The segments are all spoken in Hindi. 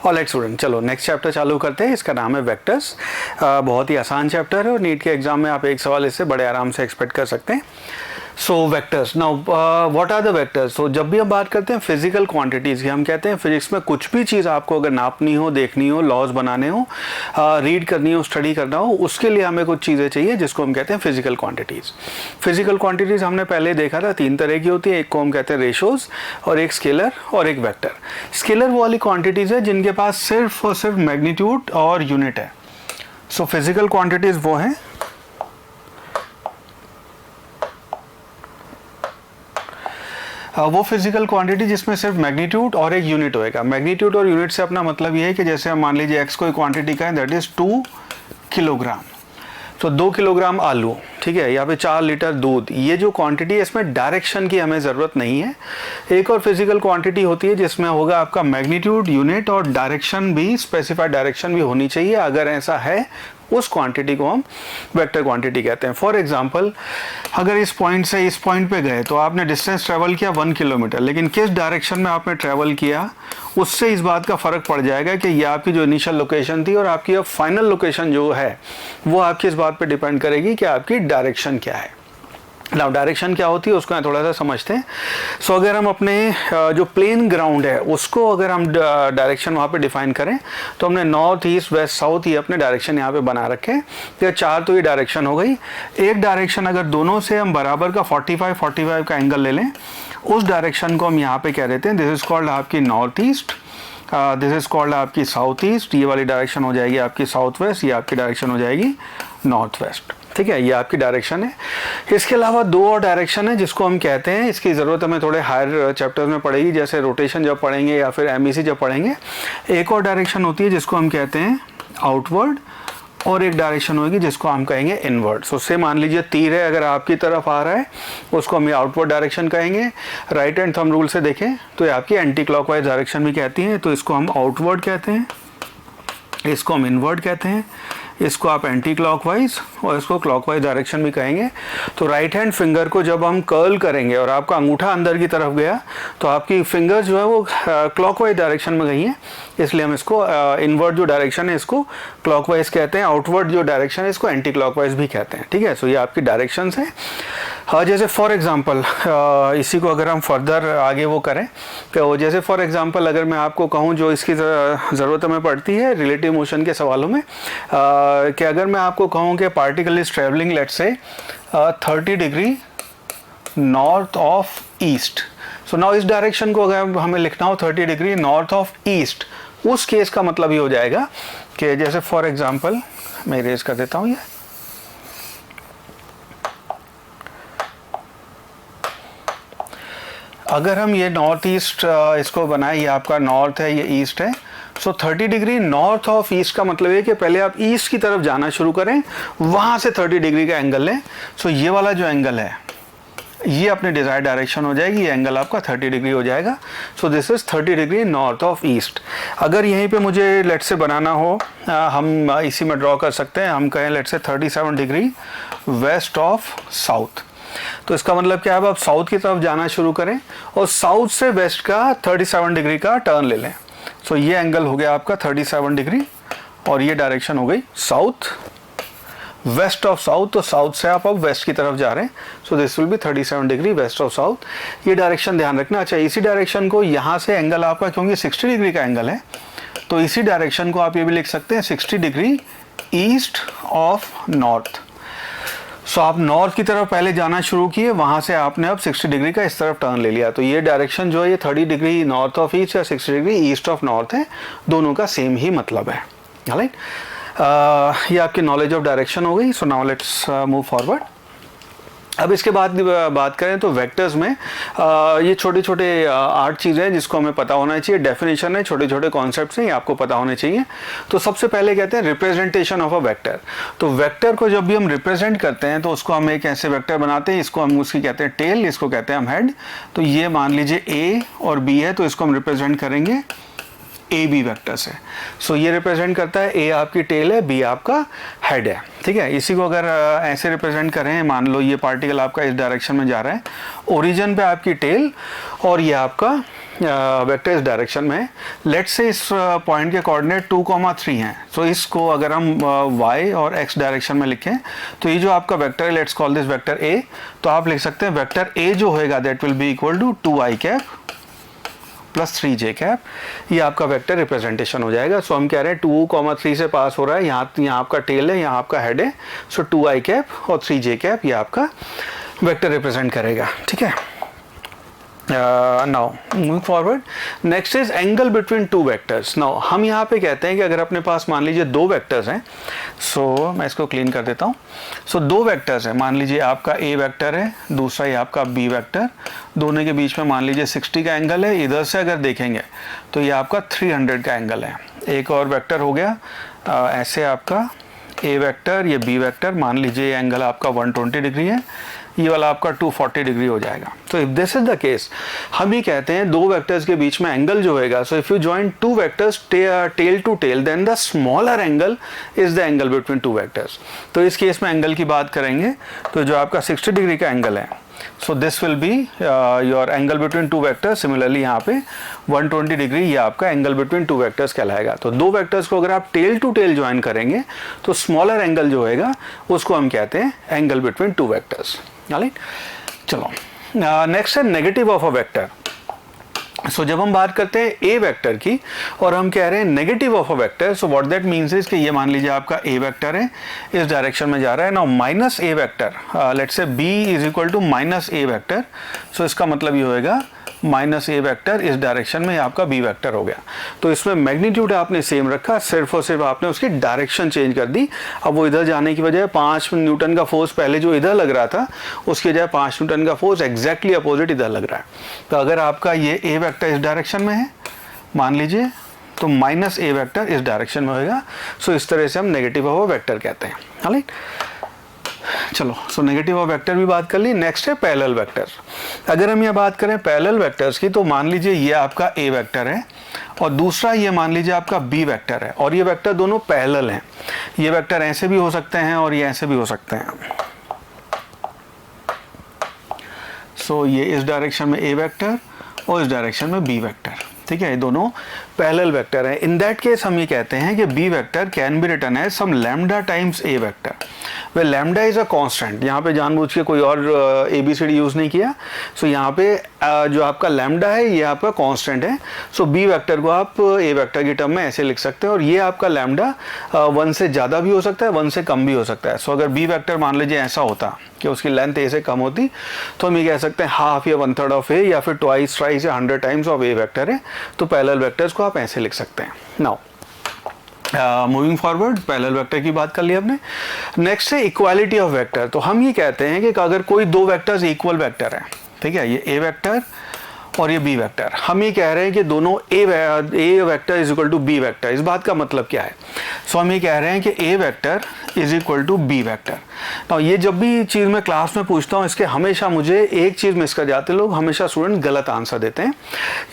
ऑलराइट स्टूडेंट, चलो नेक्स्ट चैप्टर चालू करते हैं। इसका नाम है वेक्टर्स। बहुत ही आसान चैप्टर है और नीट के एग्जाम में आप एक सवाल इससे बड़े आराम से एक्सपेक्ट कर सकते हैं। So vectors, now what are the vectors? So जब भी हम बात करते हैं फिजिकल क्वांटिटीज़ की, हम कहते हैं फिजिक्स में कुछ भी चीज़ आपको अगर नापनी हो, देखनी हो, लॉज बनाने हो, रीड करनी हो, स्टडी करना हो, उसके लिए हमें कुछ चीज़ें चाहिए जिसको हम कहते हैं फिजिकल क्वांटिटीज़। फिजिकल क्वांटिटीज़ हमने पहले देखा था 3 तरह की होती है। एक को हम कहते हैं रेशोज, और एक स्केलर और एक वेक्टर। स्केलर वो वाली क्वांटिटीज़ है जिनके पास सिर्फ और सिर्फ मैग्नीट्यूड और यूनिट है। सो फिजिकल क्वांटिटीज़ वो हैं वो फिजिकल क्वांटिटी जिसमें सिर्फ मैग्नीट्यूड और एक यूनिट होएगा। मैग्नीट्यूड और यूनिट से अपना मतलब ये है कि जैसे हम मान लीजिए एक्स कोई क्वांटिटी का है, दैट इज 2 किलोग्राम। तो 2 किलोग्राम आलू, ठीक है, यहाँ पे 4 लीटर दूध, ये जो क्वांटिटी है इसमें डायरेक्शन की हमें ज़रूरत नहीं है। एक और फिजिकल क्वांटिटी होती है जिसमें होगा आपका मैग्नीट्यूड, यूनिट और डायरेक्शन भी, स्पेसिफाइड डायरेक्शन भी होनी चाहिए। अगर ऐसा है उस क्वांटिटी को हम वेक्टर क्वांटिटी कहते हैं। फॉर एग्जांपल, अगर इस पॉइंट से इस पॉइंट पे गए तो आपने डिस्टेंस ट्रेवल किया 1 किलोमीटर, लेकिन किस डायरेक्शन में आपने ट्रेवल किया उससे इस बात का फ़र्क पड़ जाएगा कि ये आपकी जो इनिशियल लोकेशन थी और आपकी अब फाइनल लोकेशन जो है वो आपकी इस बात पे डिपेंड करेगी कि आपकी डायरेक्शन क्या है। नाउ डायरेक्शन क्या होती है उसको थोड़ा सा समझते हैं। सो अगर हम अपने जो प्लेन ग्राउंड है उसको अगर हम डायरेक्शन वहाँ पे डिफाइन करें तो हमने नॉर्थ, ईस्ट, वेस्ट, साउथ ये अपने डायरेक्शन यहाँ पे बना रखे हैं। तो 4 तो ये डायरेक्शन हो गई। एक डायरेक्शन अगर दोनों से हम बराबर का 45 का एंगल ले लें, उस डायरेक्शन को हम यहाँ पे कह देते हैं दिस इज कॉल्ड आपकी north east, this is called आपकी साउथ ईस्ट। ये वाली डायरेक्शन हो जाएगी आपकी साउथ वेस्ट, ये आपकी डायरेक्शन हो जाएगी नॉर्थ वेस्ट। ठीक है, ये आपकी डायरेक्शन है। इसके अलावा 2 और डायरेक्शन है जिसको हम कहते हैं, इसकी ज़रूरत हमें थोड़े हायर चैप्टर्स में पड़ेगी, जैसे रोटेशन जब पढ़ेंगे या फिर एमईसी जब पढ़ेंगे। एक और डायरेक्शन होती है जिसको हम कहते हैं आउटवर्ड, और एक डायरेक्शन होगी जिसको हम कहेंगे इनवर्ड। सो से मान लीजिए तीर है, अगर आपकी तरफ आ रहा है उसको हम ये आउटवर्ड डायरेक्शन कहेंगे। राइट हैंड थंब रूल से देखें तो ये आपकी एंटी क्लॉकवाइज डायरेक्शन भी कहती हैं, तो इसको हम आउटवर्ड कहते हैं, इसको हम इनवर्ड कहते हैं, इसको आप एंटी क्लॉकवाइज और इसको क्लॉकवाइज डायरेक्शन भी कहेंगे। तो राइट हैंड फिंगर को जब हम कर्ल करेंगे और आपका अंगूठा अंदर की तरफ गया तो आपकी फिंगर जो है वो क्लॉकवाइज डायरेक्शन में गई है, इसलिए हम इसको इनवर्ड जो डायरेक्शन है इसको क्लॉकवाइज कहते हैं, आउटवर्ड जो डायरेक्शन है इसको एंटी क्लॉकवाइज भी कहते हैं। ठीक है, सो ये आपकी डायरेक्शंस हैं। जैसे फॉर एग्जांपल इसी को अगर हम फर्दर आगे वो करें तो जैसे फॉर एग्जांपल अगर मैं आपको कहूँ जो इसकी ज़रूरत हमें पड़ती है रिलेटिव मोशन के सवालों में, कि अगर मैं आपको कहूँ कि particle is travelling let's say 30 degree north of east. So now इस डायरेक्शन को अगर हमें लिखना हो 30 डिग्री नॉर्थ ऑफ ईस्ट, उस केस का मतलब ये हो जाएगा कि जैसे फॉर एग्जांपल मैं इरेज कर देता हूँ, ये अगर हम ये नॉर्थ ईस्ट इसको बनाए, ये आपका नॉर्थ है, ये ईस्ट है। सो 30 डिग्री नॉर्थ ऑफ ईस्ट का मतलब है कि पहले आप ईस्ट की तरफ जाना शुरू करें, वहाँ से 30 डिग्री का एंगल लें। सो ये वाला जो एंगल है ये अपने डिजायर्ड डायरेक्शन हो जाएगी, ये एंगल आपका 30 डिग्री हो जाएगा। सो this is 30 degree north of east. अगर यहीं पे मुझे लेट से बनाना हो, हम इसी में ड्रॉ कर सकते हैं, हम कहें लेट से 37 डिग्री वेस्ट ऑफ साउथ। तो इसका मतलब क्या है, आप साउथ की तरफ जाना शुरू करें और साउथ से वेस्ट का 37 डिग्री का टर्न ले लें। सो ये एंगल हो गया आपका 37 डिग्री और ये डायरेक्शन हो गई साउथ वेस्ट ऑफ साउथ। तो साउथ से आप अब वेस्ट की तरफ जा रहे हैं, सो this will B 37 degree west of south. ये डायरेक्शन ध्यान रखना। अच्छा, इसी डायरेक्शन को यहाँ से एंगल आपका क्योंकि 60 डिग्री का एंगल है, तो इसी डायरेक्शन को आप ये भी लिख सकते हैं 60 डिग्री ईस्ट ऑफ नॉर्थ। सो आप नॉर्थ की तरफ पहले जाना शुरू किए, वहाँ से आपने अब 60 डिग्री का इस तरफ टर्न ले लिया। तो ये डायरेक्शन जो है ये 30 डिग्री नॉर्थ ऑफ ईस्ट या 60 डिग्री ईस्ट ऑफ नॉर्थ है, दोनों का सेम ही मतलब है। राइट, ये आपकी नॉलेज ऑफ डायरेक्शन हो गई। So now let's move forward. अब इसके बाद बात करें तो वेक्टर्स में ये छोटे छोटे 8 चीज़ें हैं जिसको हमें पता होना चाहिए। डेफिनेशन है, छोटे छोटे कॉन्सेप्ट्स हैं, ये आपको पता होने चाहिए। तो सबसे पहले कहते हैं रिप्रेजेंटेशन ऑफ अ वेक्टर। तो वेक्टर को जब भी हम रिप्रेजेंट करते हैं तो उसको हम एक ऐसे वेक्टर बनाते हैं, इसको हम उसकी कहते हैं टेल, इसको कहते हैं हम हेड। तो ये मान लीजिए ए और बी है, तो इसको हम रिप्रेजेंट करेंगे ए बी वैक्टर से। सो ये रिप्रेजेंट करता है, ए आपकी टेल है, बी आपका हेड है। ठीक है, इसी को अगर ऐसे रिप्रेजेंट करें, मान लो ये पार्टिकल आपका इस डायरेक्शन में जा रहा है, ओरिजिन पे आपकी टेल और ये आपका वेक्टर इस डायरेक्शन में, लेट्स से इस पॉइंट के कोऑर्डिनेट 2,3 हैं, सो इसको अगर हम y और x डायरेक्शन में लिखें तो ये जो आपका वेक्टर है, let's call this vector a, तो आप लिख सकते हैं वेक्टर a जो होएगा that will be equal to 2i cap plus 3j cap, ये आपका वेक्टर रिप्रेजेंटेशन हो जाएगा। सो हम कह रहे हैं 2,3 से पास हो रहा है, यहाँ आपका टेल है, यहाँ आपका हेड है, सो 2i कैप और 3j कैप ये आपका वेक्टर रिप्रेजेंट करेगा, ठीक है। Now moving forward, next is angle between two vectors. Now हम यहाँ पे कहते हैं कि अगर अपने पास मान लीजिए दो वेक्टर्स हैं, सो मैं इसको क्लीन कर देता हूँ। सो दो वेक्टर्स हैं, मान लीजिए आपका a वेक्टर है, दूसरा ये आपका b वेक्टर, दोनों के बीच में मान लीजिए 60 का एंगल है। इधर से अगर देखेंगे तो ये आपका 300 का एंगल है। एक और वेक्टर हो गया ऐसे आपका a वेक्टर, ये b वेक्टर, मान लीजिए ये एंगल आपका 120 डिग्री है, ये वाला आपका 240 डिग्री हो जाएगा। तो if this is the case, हम ये कहते हैं दो वेक्टर्स के बीच में एंगल जो होएगा, so if you join two vectors tail to tail then the smaller angle is the angle between two vectors. तो इस केस में एंगल की बात करेंगे तो जो आपका 60 डिग्री का एंगल है, so this will be your angle between two vectors. Similarly यहाँ पे 120 डिग्री ये आपका एंगल बिटवीन टू वेक्टर्स कहलाएगा। तो दो वेक्टर्स को अगर आप टेल टू टेल ज्वाइन करेंगे तो स्मॉलर एंगल जो होएगा उसको हम कहते हैं angle between two vectors. Right, चलो नेक्स्ट है नेगेटिव ऑफ अ वेक्टर। सो जब हम बात करते हैं ए वेक्टर की और हम कह रहे हैं negative of a vector, so what that means is कि ये मान लीजिए आपका ए वेक्टर है, इस डायरेक्शन में जा रहा है। Now minus A vector, let's say B is equal to minus A vector, so इसका मतलब ये होएगा माइनस ए वेक्टर इस डायरेक्शन में आपका बी वेक्टर हो गया। तो इसमें मैग्नीट्यूड आपने सेम रखा, सिर्फ और सिर्फ आपने उसकी डायरेक्शन चेंज कर दी। अब वो इधर जाने की बजाय 5 न्यूटन का फोर्स पहले जो इधर लग रहा था उसके बजाय 5 न्यूटन का फोर्स एग्जैक्टली अपोजिट इधर लग रहा है। तो अगर आपका ये ए वेक्टर इस डायरेक्शन में है मान लीजिए, तो माइनस ए वेक्टर इस डायरेक्शन में होगा। सो इस तरह से हम नेगेटिव ऑफ वेक्टर कहते हैं। राइट, चलो सो नेगेटिव ऑफ वेक्टर भी बात कर ली। नेक्स्ट है पैरेलल वेक्टर। अगर हम ये बात करें पैरेलल वेक्टर्स की, तो मान लीजिए ये आपका ए वेक्टर है और दूसरा ये मान लीजिए आपका बी वेक्टर है, और ये वेक्टर दोनों पैरेलल हैं। ये वेक्टर ऐसे भी हो सकते हैं और ये ऐसे भी हो सकते हैं। सो ये इस डायरेक्शन में ए वेक्टर और इस डायरेक्शन में बी वेक्टर, ठीक है, ये दोनों पैरेलल वेक्टर है। इन दैट केस हम ये कहते हैं कि B vector can be written as some lambda times A vector, where lambda is a constant. यहाँ पे जानबूझ के कोई और ABCD यूज नहीं किया। सो यहाँ पे जो आपका लैम्डा है ये आपका कांस्टेंट है। सो बी वेक्टर को आप ए वेक्टर की टर्म में ऐसे लिख सकते हैं, और ये आपका लैम्डा 1 से ज़्यादा भी हो सकता है, 1 से कम भी हो सकता है। सो अगर बी वेक्टर मान लीजिए ऐसा होता कि उसकी लेंथ ए से कम होती, तो हम ये कह सकते हैं हाफ या 1/3 ऑफ ए, या फिर ट्वाइस, थ्राइस या 100 टाइम्स ऑफ ए वेक्टर है। तो पैरेलल वेक्टर्स को आप ऐसे लिख सकते हैं। Now moving forward, parallel vector की बात कर ली हमने। नेक्स्ट है इक्वालिटी ऑफ वेक्टर। तो हम ये कहते हैं कि अगर कोई दो वेक्टर्स इक्वल वेक्टर है, ठीक है, ये ए वेक्टर और ये बी वेक्टर, हम ये कह रहे हैं कि दोनों A vector is equal to B vector. इस बात का मतलब क्या है? सो हम ये कह रहे हैं कि A vector is equal to B vector. तो ये जब भी चीज़ मैं क्लास में पूछता हूँ, इसके हमेशा मुझे एक चीज़ मिस कर जाते हैं लोग, हमेशा स्टूडेंट गलत आंसर देते हैं।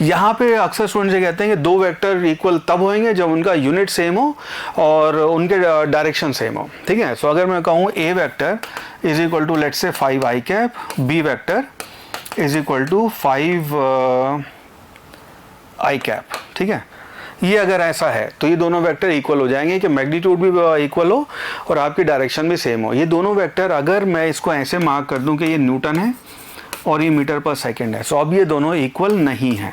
यहाँ पे अक्सर स्टूडेंट ये कहते हैं कि दो वेक्टर इक्वल तब होंगे जब उनका यूनिट सेम हो और उनके डायरेक्शन सेम हो, ठीक है। सो अगर मैं कहूँ A vector is equal to let's say 5i cap, B vector is equal to 5i cap, ठीक है, ये अगर ऐसा है तो ये दोनों वेक्टर इक्वल हो जाएंगे कि मैग्नीट्यूड भी इक्वल हो और आपकी डायरेक्शन भी सेम हो। ये दोनों वेक्टर अगर मैं इसको ऐसे मार्क कर दूं कि ये न्यूटन है और ये मीटर पर सेकंड है, सो अब ये दोनों इक्वल नहीं है।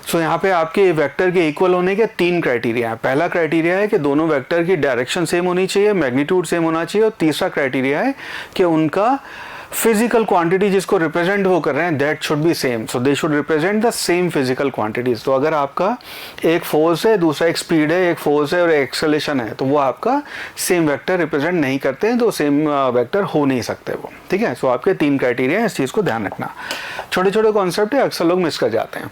सो यहाँ पे आपके वेक्टर के इक्वल होने के 3 क्राइटेरिया है। पहला क्राइटेरिया है कि दोनों वेक्टर की डायरेक्शन सेम होनी चाहिए, मैग्नीट्यूड सेम होना चाहिए, और तीसरा क्राइटेरिया है कि उनका फिजिकल क्वांटिटी जिसको रिप्रेजेंट वो कर रहे हैं that should B same. So they should represent the same physical quantities. तो अगर आपका एक फोर्स है, दूसरा एक स्पीड है, एक फोर्स है और एक एक्सेलरेशन है, तो वो आपका सेम वेक्टर रिप्रेजेंट नहीं करते हैं, तो सेम वेक्टर हो नहीं सकते वो, ठीक है। सो आपके 3 क्राइटेरिया है, इस चीज़ को ध्यान रखना। छोटे छोटे कॉन्सेप्ट है, अक्सर लोग मिस कर जाते हैं।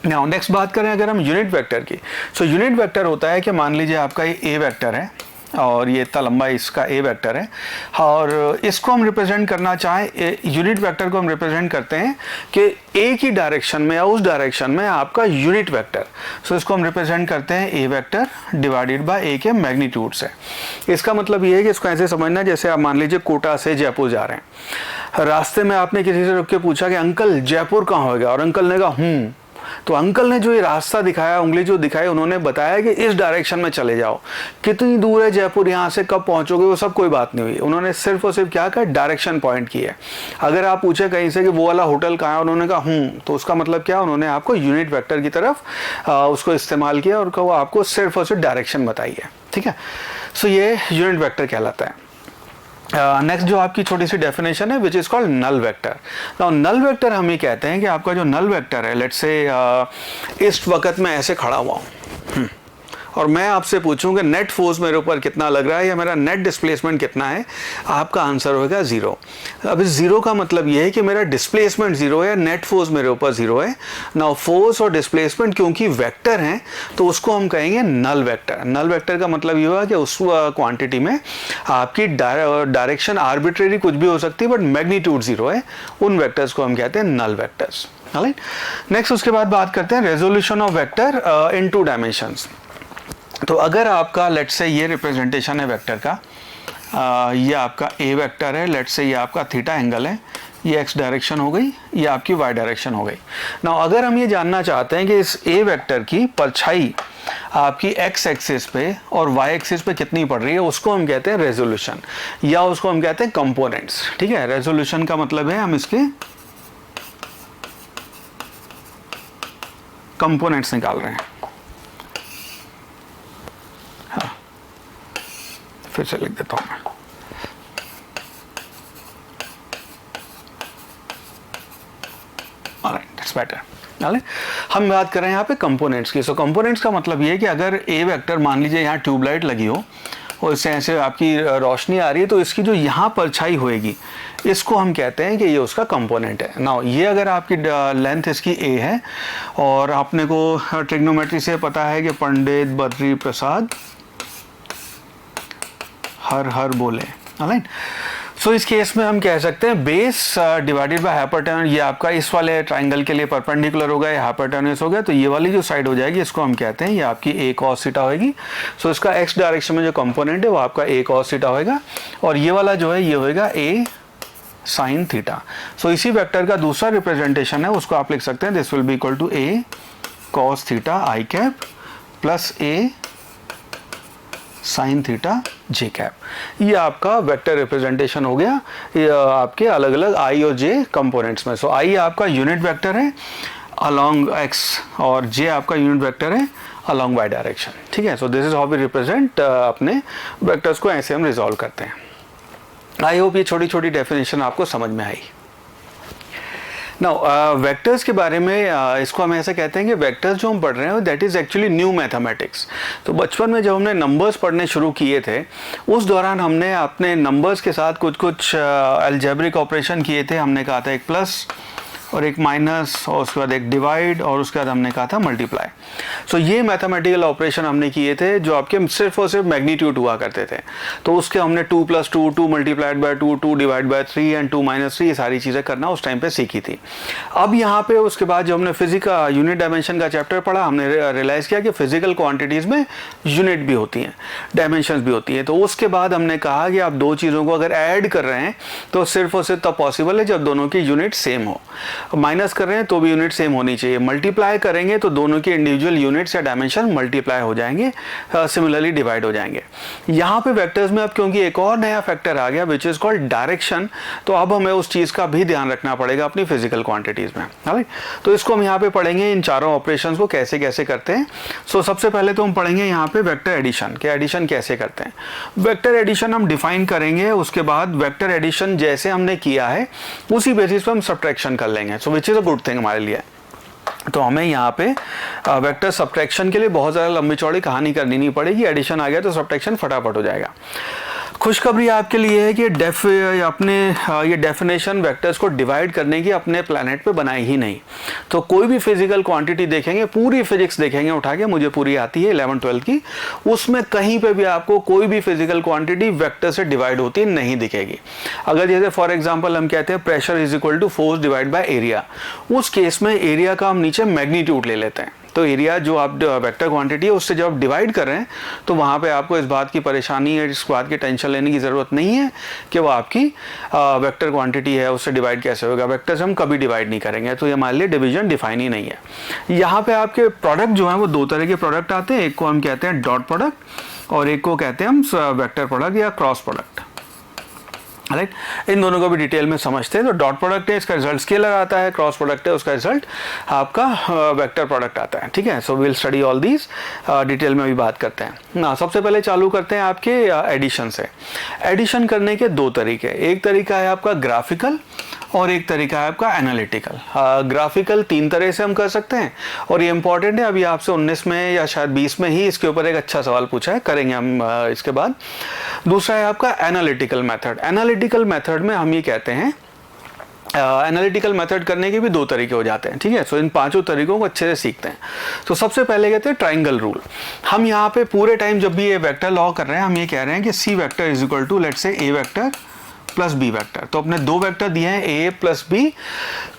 नाउ नेक्स्ट बात करें अगर हम यूनिट वेक्टर की। सो यूनिट वेक्टर होता है कि मान लीजिए आपका ये ए वेक्टर है और ये इतना लंबा इसका ए वेक्टर है, और इसको हम रिप्रेजेंट करना चाहें, यूनिट वेक्टर को हम रिप्रेजेंट करते हैं कि ए की डायरेक्शन में या उस डायरेक्शन में आपका यूनिट वेक्टर। सो इसको हम रिप्रेजेंट करते हैं ए वेक्टर डिवाइडेड बाय ए के मैग्नीट्यूड से। इसका मतलब ये है कि इसको ऐसे समझना, जैसे आप मान लीजिए कोटा से जयपुर जा रहे हैं, रास्ते में आपने किसी से रुक के पूछा कि अंकल जयपुर कहाँ होगा, और अंकल ने कहा तो अंकल ने जो ये रास्ता दिखाया, उंगली जो दिखाई, उन्होंने बताया कि इस डायरेक्शन में चले जाओ। कितनी दूर है जयपुर यहाँ से, कब पहुँचोगे, वो सब कोई बात नहीं हुई। उन्होंने सिर्फ और सिर्फ क्या कहा, डायरेक्शन पॉइंट की है। अगर आप पूछे कहीं से कि वो वाला होटल कहाँ है, उन्होंने कहा तो उसका मतलब क्या, उन्होंने आपको यूनिट वेक्टर की तरफ उसको इस्तेमाल किया और वो आपको सिर्फ और सिर्फ डायरेक्शन बताई है। ठीक है, सो ये यूनिट वेक्टर कहलाता है। नेक्स्ट जो आपकी छोटी सी डेफिनेशन है, which is called null vector. Now null vector हम ये कहते हैं कि आपका जो नल वेक्टर है, लेट्स से इस वक्त मैं ऐसे खड़ा हुआ हूँ और मैं आपसे पूछूं कि नेट फोर्स मेरे ऊपर कितना लग रहा है या मेरा नेट डिस्प्लेसमेंट कितना है, आपका आंसर होगा 0। अब इस 0 का मतलब ये है कि मेरा डिस्प्लेसमेंट 0 है, नेट फोर्स मेरे ऊपर 0 है। नाउ फोर्स और डिस्प्लेसमेंट क्योंकि वेक्टर हैं तो उसको हम कहेंगे नल वेक्टर। नल वेक्टर का मतलब ये हुआ कि उस क्वांटिटी में आपकी डायरेक्शन आर्बिट्रेरी कुछ भी हो सकती है बट मैग्नीट्यूड 0 है, उन वेक्टर्स को हम कहते हैं नल वेक्टर्स। नेक्स्ट उसके बाद बात करते हैं resolution of vector in 2 dimensions. तो अगर आपका लेट्स से ये रिप्रेजेंटेशन है वेक्टर का, ये आपका ए वेक्टर है, लेट्स से ये आपका थीटा एंगल है, ये एक्स डायरेक्शन हो गई, ये आपकी वाई डायरेक्शन हो गई। नाउ अगर हम ये जानना चाहते हैं कि इस ए वेक्टर की परछाई आपकी एक्स एक्सिस पे और वाई एक्सिस पे कितनी पड़ रही है, उसको हम कहते हैं रेजोल्यूशन या उसको हम कहते हैं कंपोनेंट्स। ठीक है, रेजोल्यूशन का मतलब है हम इसके कंपोनेंट्स निकाल रहे हैं। फिर से लिख देता हूं मैं। Alright, that's better. हम बात कर रहे हैं यहाँ पे कंपोनेंट्स की। सो कंपोनेंट्स का मतलब ये है कि अगर ए वेक्टर मान लीजिए यहाँ ट्यूबलाइट लगी हो और इससे ऐसे आपकी रोशनी आ रही है, तो इसकी जो यहाँ परछाई होएगी इसको हम कहते हैं कि ये उसका कंपोनेंट है। नाउ ये अगर आपकी लेंथ इसकी ए है और आपने को ट्रिग्नोमेट्री से पता है कि पंडित बद्री प्रसाद हर हर बोले। ऑलराइट, सो इस केस में हम कह सकते हैं बेस डिवाइडेड बाय हाइपोटेन्यूज। ये आपका इस वाले ट्राइंगल के लिए परपेंडिकुलर होगा, ये हाइपोटेन्यूज हो गया, तो ये वाली जो साइड हो जाएगी इसको हम कहते हैं ये आपकी ए कॉस थीटा होगी। सो इसका एक्स डायरेक्शन में जो कंपोनेंट है वो आपका ए कॉस थीटा होगा और ये वाला जो है ये होगा ए साइन थीटा। सो इसी वेक्टर का दूसरा रिप्रेजेंटेशन है, उसको आप लिख सकते हैं this will be equal to A cos theta I cap plus A sine theta J cap. ये आपका वेक्टर रिप्रेजेंटेशन हो गया ये आपके अलग अलग आई और जे कंपोनेंट्स में। सो आई आपका यूनिट वेक्टर है अलोंग एक्स और जे आपका यूनिट वेक्टर है अलोंग वाई डायरेक्शन। ठीक है, so this is how we represent अपने वेक्टर्स को, ऐसे हम रिजॉल्व करते हैं। आई होप ये छोटी छोटी डेफिनेशन आपको समझ में आई। नाउ वेक्टर्स के बारे में इसको हम ऐसे कहते हैं कि वेक्टर्स जो हम पढ़ रहे हैं that is actually new mathematics. तो बचपन में जब हमने नंबर्स पढ़ने शुरू किए थे उस दौरान हमने अपने नंबर्स के साथ कुछ कुछ अलजेब्रिक ऑपरेशन किए थे। हमने कहा था एक प्लस और एक माइनस और उसके बाद एक डिवाइड और उसके बाद हमने कहा था मल्टीप्लाई। सो ये मैथमेटिकल ऑपरेशन हमने किए थे जो आपके सिर्फ और सिर्फ मैग्नीट्यूड हुआ करते थे। तो उसके हमने 2 + 2, 2 multiplied by 2, 2 divide by 3 and 2 - 3 ये सारी चीज़ें करना उस टाइम पे सीखी थी। अब यहाँ पे उसके बाद जब हमने फिजिक का यूनिट डायमेंशन का चैप्टर पढ़ा, हमने रियलाइज़ किया कि फिजिकल क्वान्टिटीज़ में यूनिट भी होती हैं, डायमेंशंस भी होती हैं। तो उसके बाद हमने कहा कि आप दो चीज़ों को अगर ऐड कर रहे हैं तो सिर्फ और सिर्फ तब पॉसिबल है जब दोनों की यूनिट सेम हो। माइनस कर रहे हैं तो भी यूनिट सेम होनी चाहिए, मल्टीप्लाई करेंगे तो दोनों के इंडिविजुअल यूनिट्स या डायमेंशन मल्टीप्लाई हो जाएंगे, सिमिलरली डिवाइड हो जाएंगे। यहाँ पे वेक्टर्स में अब क्योंकि एक और नया फैक्टर आ गया विच इज कॉल्ड डायरेक्शन, तो अब हमें उस चीज़ का भी ध्यान रखना पड़ेगा अपनी फिजिकल क्वांटिटीज़ में। राइट, तो इसको हम यहाँ पे पढ़ेंगे इन चारों ऑपरेशंस को कैसे कैसे करते हैं। सो सबसे पहले तो हम पढ़ेंगे यहाँ पे वेक्टर एडिशन के एडिशन कैसे करते हैं। वेक्टर एडिशन हम डिफाइन करेंगे, उसके बाद वेक्टर एडिशन जैसे हमने किया है उसी बेसिस पे हम सब्ट्रैक्शन कर लेंगे। So which is a good thing हमारे लिए। तो हमें यहाँ पे वेक्टर सब्ट्रैक्शन के लिए बहुत ज़्यादा लंबी चौड़ी कहानी करनी नहीं पड़ेगी, एडिशन आ गया तो सब्ट्रैक्शन फटाफट हो जाएगा। खुशखबरी आपके लिए है कि ये डेफिनेशन वेक्टर्स को डिवाइड करने की अपने प्लैनेट पे बनाई ही नहीं। तो कोई भी फिजिकल क्वांटिटी देखेंगे, पूरी फिजिक्स देखेंगे उठा के, मुझे पूरी आती है 11th-12th की, उसमें कहीं पे भी आपको कोई भी फिजिकल क्वांटिटी वेक्टर से डिवाइड होती नहीं दिखेगी। अगर जैसे फॉर एग्जाम्पल हम कहते हैं pressure is equal to force divide by area, उस केस में एरिया का हम नीचे मैग्नीट्यूड ले लेते हैं। तो एरिया जो आप वेक्टर क्वांटिटी है उससे जब आप डिवाइड कर रहे हैं तो वहाँ पे आपको इस बात की परेशानी है, इस बात की टेंशन लेने की ज़रूरत नहीं है कि वो आपकी वेक्टर क्वांटिटी है उससे डिवाइड कैसे होगा। वेक्टर से हम कभी डिवाइड नहीं करेंगे, तो ये हमारे लिए डिवीजन डिफाइन ही नहीं है। यहाँ पे आपके प्रोडक्ट जो है वो दो तरह के प्रोडक्ट आते हैं, एक को हम कहते हैं डॉट प्रोडक्ट और एक को कहते हैं हम वेक्टर प्रोडक्ट या क्रॉस प्रोडक्ट, राइट। इन दोनों को भी डिटेल में समझते हैं। तो डॉट प्रोडक्ट है, इसका रिजल्ट स्केलर आता है, क्रॉस प्रोडक्ट है, उसका रिजल्ट आपका वेक्टर प्रोडक्ट आता है, ठीक है। So will study all these, detail में भी बात करते हैं ना। सबसे पहले चालू करते हैं आपके एडिशन से। एडिशन करने के दो तरीके, एक तरीका है आपका ग्राफिकल और एक तरीका है आपका एनालिटिकल। ग्राफिकल तीन तरह से हम कर सकते हैं और ये इंपॉर्टेंट है, अभी आपसे 19 में या शायद 20 में ही इसके ऊपर एक अच्छा सवाल पूछा है, करेंगे हम इसके बाद। दूसरा है आपका एनालिटिकल मेथड। एनालिटिकल मेथड में हम ये कहते हैं, एनालिटिकल मेथड करने के भी दो तरीके हो जाते हैं, ठीक है। सो इन पांचों तरीकों को अच्छे से सीखते हैं। तो सबसे पहले कहते हैं ट्राइंगल रूल। हम यहाँ पे पूरे टाइम जब भी ये वेक्टर लॉ कर रहे हैं हम ये कह रहे हैं कि C vector is equal to let's say A vector plus B vector. तो अपने दो वेक्टर दिए हैं ए प्लस बी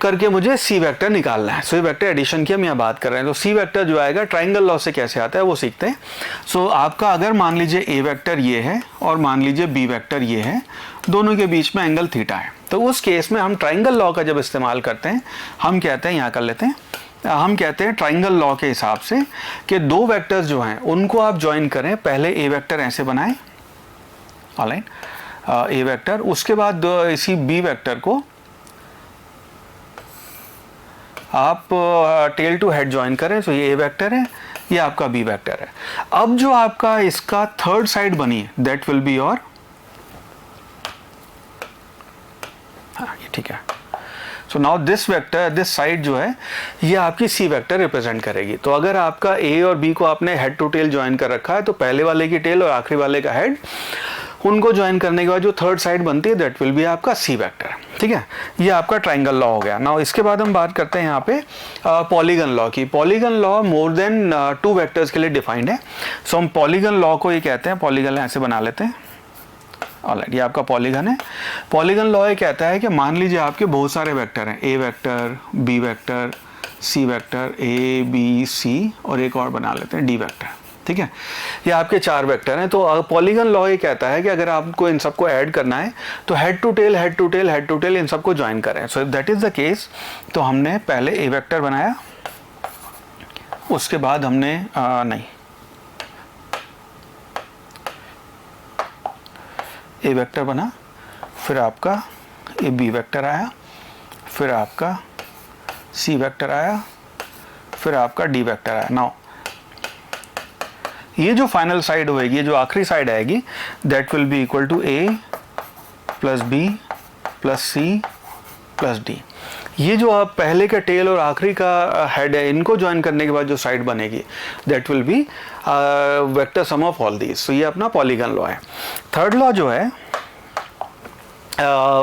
करके मुझे सी वेक्टर निकालना है। सो ये वेक्टर एडिशन की हम यहाँ बात कर रहे हैं। तो सी वेक्टर जो आएगा ट्राइंगल लॉ से कैसे आता है वो सीखते हैं। सो आपका अगर मान लीजिए ए वेक्टर ये है और मान लीजिए बी वेक्टर ये है, दोनों के बीच में एंगल थीटा है, तो उस केस में हम ट्राइंगल लॉ का जब इस्तेमाल करते हैं हम कहते हैं, यहाँ कर लेते हैं, हम कहते हैं ट्राइंगल लॉ के हिसाब से कि दो वेक्टर्स जो हैं उनको आप ज्वाइन करें। पहले ए वेक्टर ऐसे बनाएं, ऑलराइट, ए वेक्टर, उसके बाद इसी बी वेक्टर को आप टेल टू हेड ज्वाइन करें। तो ये ए वेक्टर है, ये आपका बी वेक्टर है। अब जो आपका इसका थर्ड साइड बनी है दैट विल बी योर, हाँ ये ठीक है। सो now this vector, this side जो है ये आपकी सी वेक्टर रिप्रेजेंट करेगी। तो अगर आपका ए और बी को आपने हेड टू टेल ज्वाइन कर रखा है तो पहले वाले की टेल और आखिरी वाले का हेड, उनको ज्वाइन करने के बाद जो थर्ड साइड बनती है दैट विल बी आपका सी वेक्टर, ठीक है। ये आपका ट्राइंगल लॉ हो गया। नाउ इसके बाद हम बात करते हैं यहाँ पे पॉलीगन लॉ की। Polygon law more than two vectors के लिए डिफाइंड है। सो हम पॉलीगन लॉ को ये कहते हैं, पॉलीगन ऐसे बना लेते हैं, ऑलराइट, ये आपका पॉलीगन है। पॉलीगन लॉ ये कहता है कि मान लीजिए आपके बहुत सारे वेक्टर हैं, A vector, B vector, C vector, A B C और एक और बना लेते हैं डी वेक्टर, ठीक है। ये आपके चार वेक्टर हैं। तो पॉलीगन लॉ ये कहता है कि अगर आपको इन सबको ऐड करना है तो head to tail, head to tail, head to tail इन सबको ज्वाइन करें। So that is the case. तो हमने पहले ए वेक्टर बनाया, उसके बाद हमने नहीं, ए वेक्टर बना, फिर आपका ए बी वेक्टर आया, फिर आपका सी वेक्टर आया, फिर आपका डी वेक्टर आया। नाउ ये जो फाइनल साइड होएगी, ये जो आखिरी साइड आएगी that will be equal to A plus B plus C plus D. ये जो आप पहले का टेल और आखिरी का हेड है, इनको ज्वाइन करने के बाद जो साइड बनेगी that will be vector sum of all these. तो ये अपना पॉलीगन लॉ है। थर्ड लॉ जो है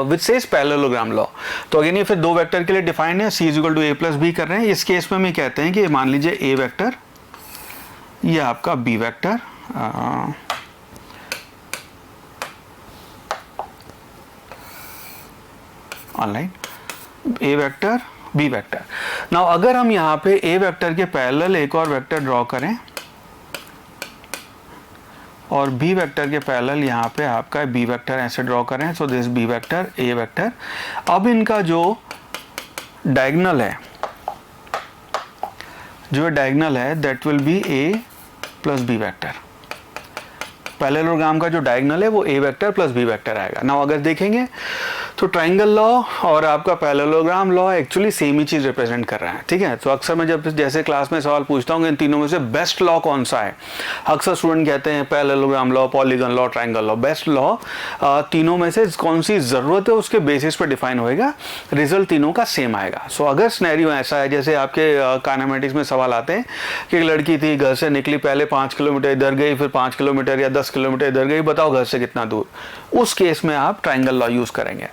विच सेज पैरेललोग्राम लॉ। तो अगेन ये फिर दो वेक्टर के लिए डिफाइंड है, C is equal to A plus B कर रहे हैं। इस केस में हम कहते हैं कि मान लीजिए ए वेक्टर, ये आपका बी वेक्टर, ऑनलाइन ए वेक्टर बी वेक्टर। नाउ अगर हम यहाँ पे ए वेक्टर के पैरेलल एक और वेक्टर ड्रॉ करें और बी वेक्टर के पैरेलल यहाँ पे आपका बी वेक्टर ऐसे ड्रॉ करें, so this B vector, A vector. अब इनका जो डायगोनल है, जो डायगोनल है that will be A plus B vector. Parallelogram का जो डायगोनल है वो A vector plus B vector आएगा। नाउ अगर देखेंगे तो ट्राइंगल लॉ और आपका पैरेललोग्राम लॉ एक्चुअली सेम ही चीज़ रिप्रेजेंट कर रहा है, ठीक है। तो अक्सर मैं जब जैसे क्लास में सवाल पूछता हूँ इन तीनों में से बेस्ट लॉ कौन सा है, अक्सर स्टूडेंट कहते हैं parallelogram law, polygon law, triangle law. Best law तीनों में से कौन सी ज़रूरत है उसके बेसिस पर डिफाइन होएगा, रिजल्ट तीनों का सेम आएगा। सो अगर सिनेरियो ऐसा है जैसे आपके काइनेमेटिक्स में सवाल आते हैं कि एक लड़की थी, घर से निकली, पहले 5 किलोमीटर इधर गई, फिर 5 किलोमीटर या 10 किलोमीटर इधर गई, बताओ घर से कितना दूर, उस केस में आप ट्राइंगल लॉ यूज़ करेंगे।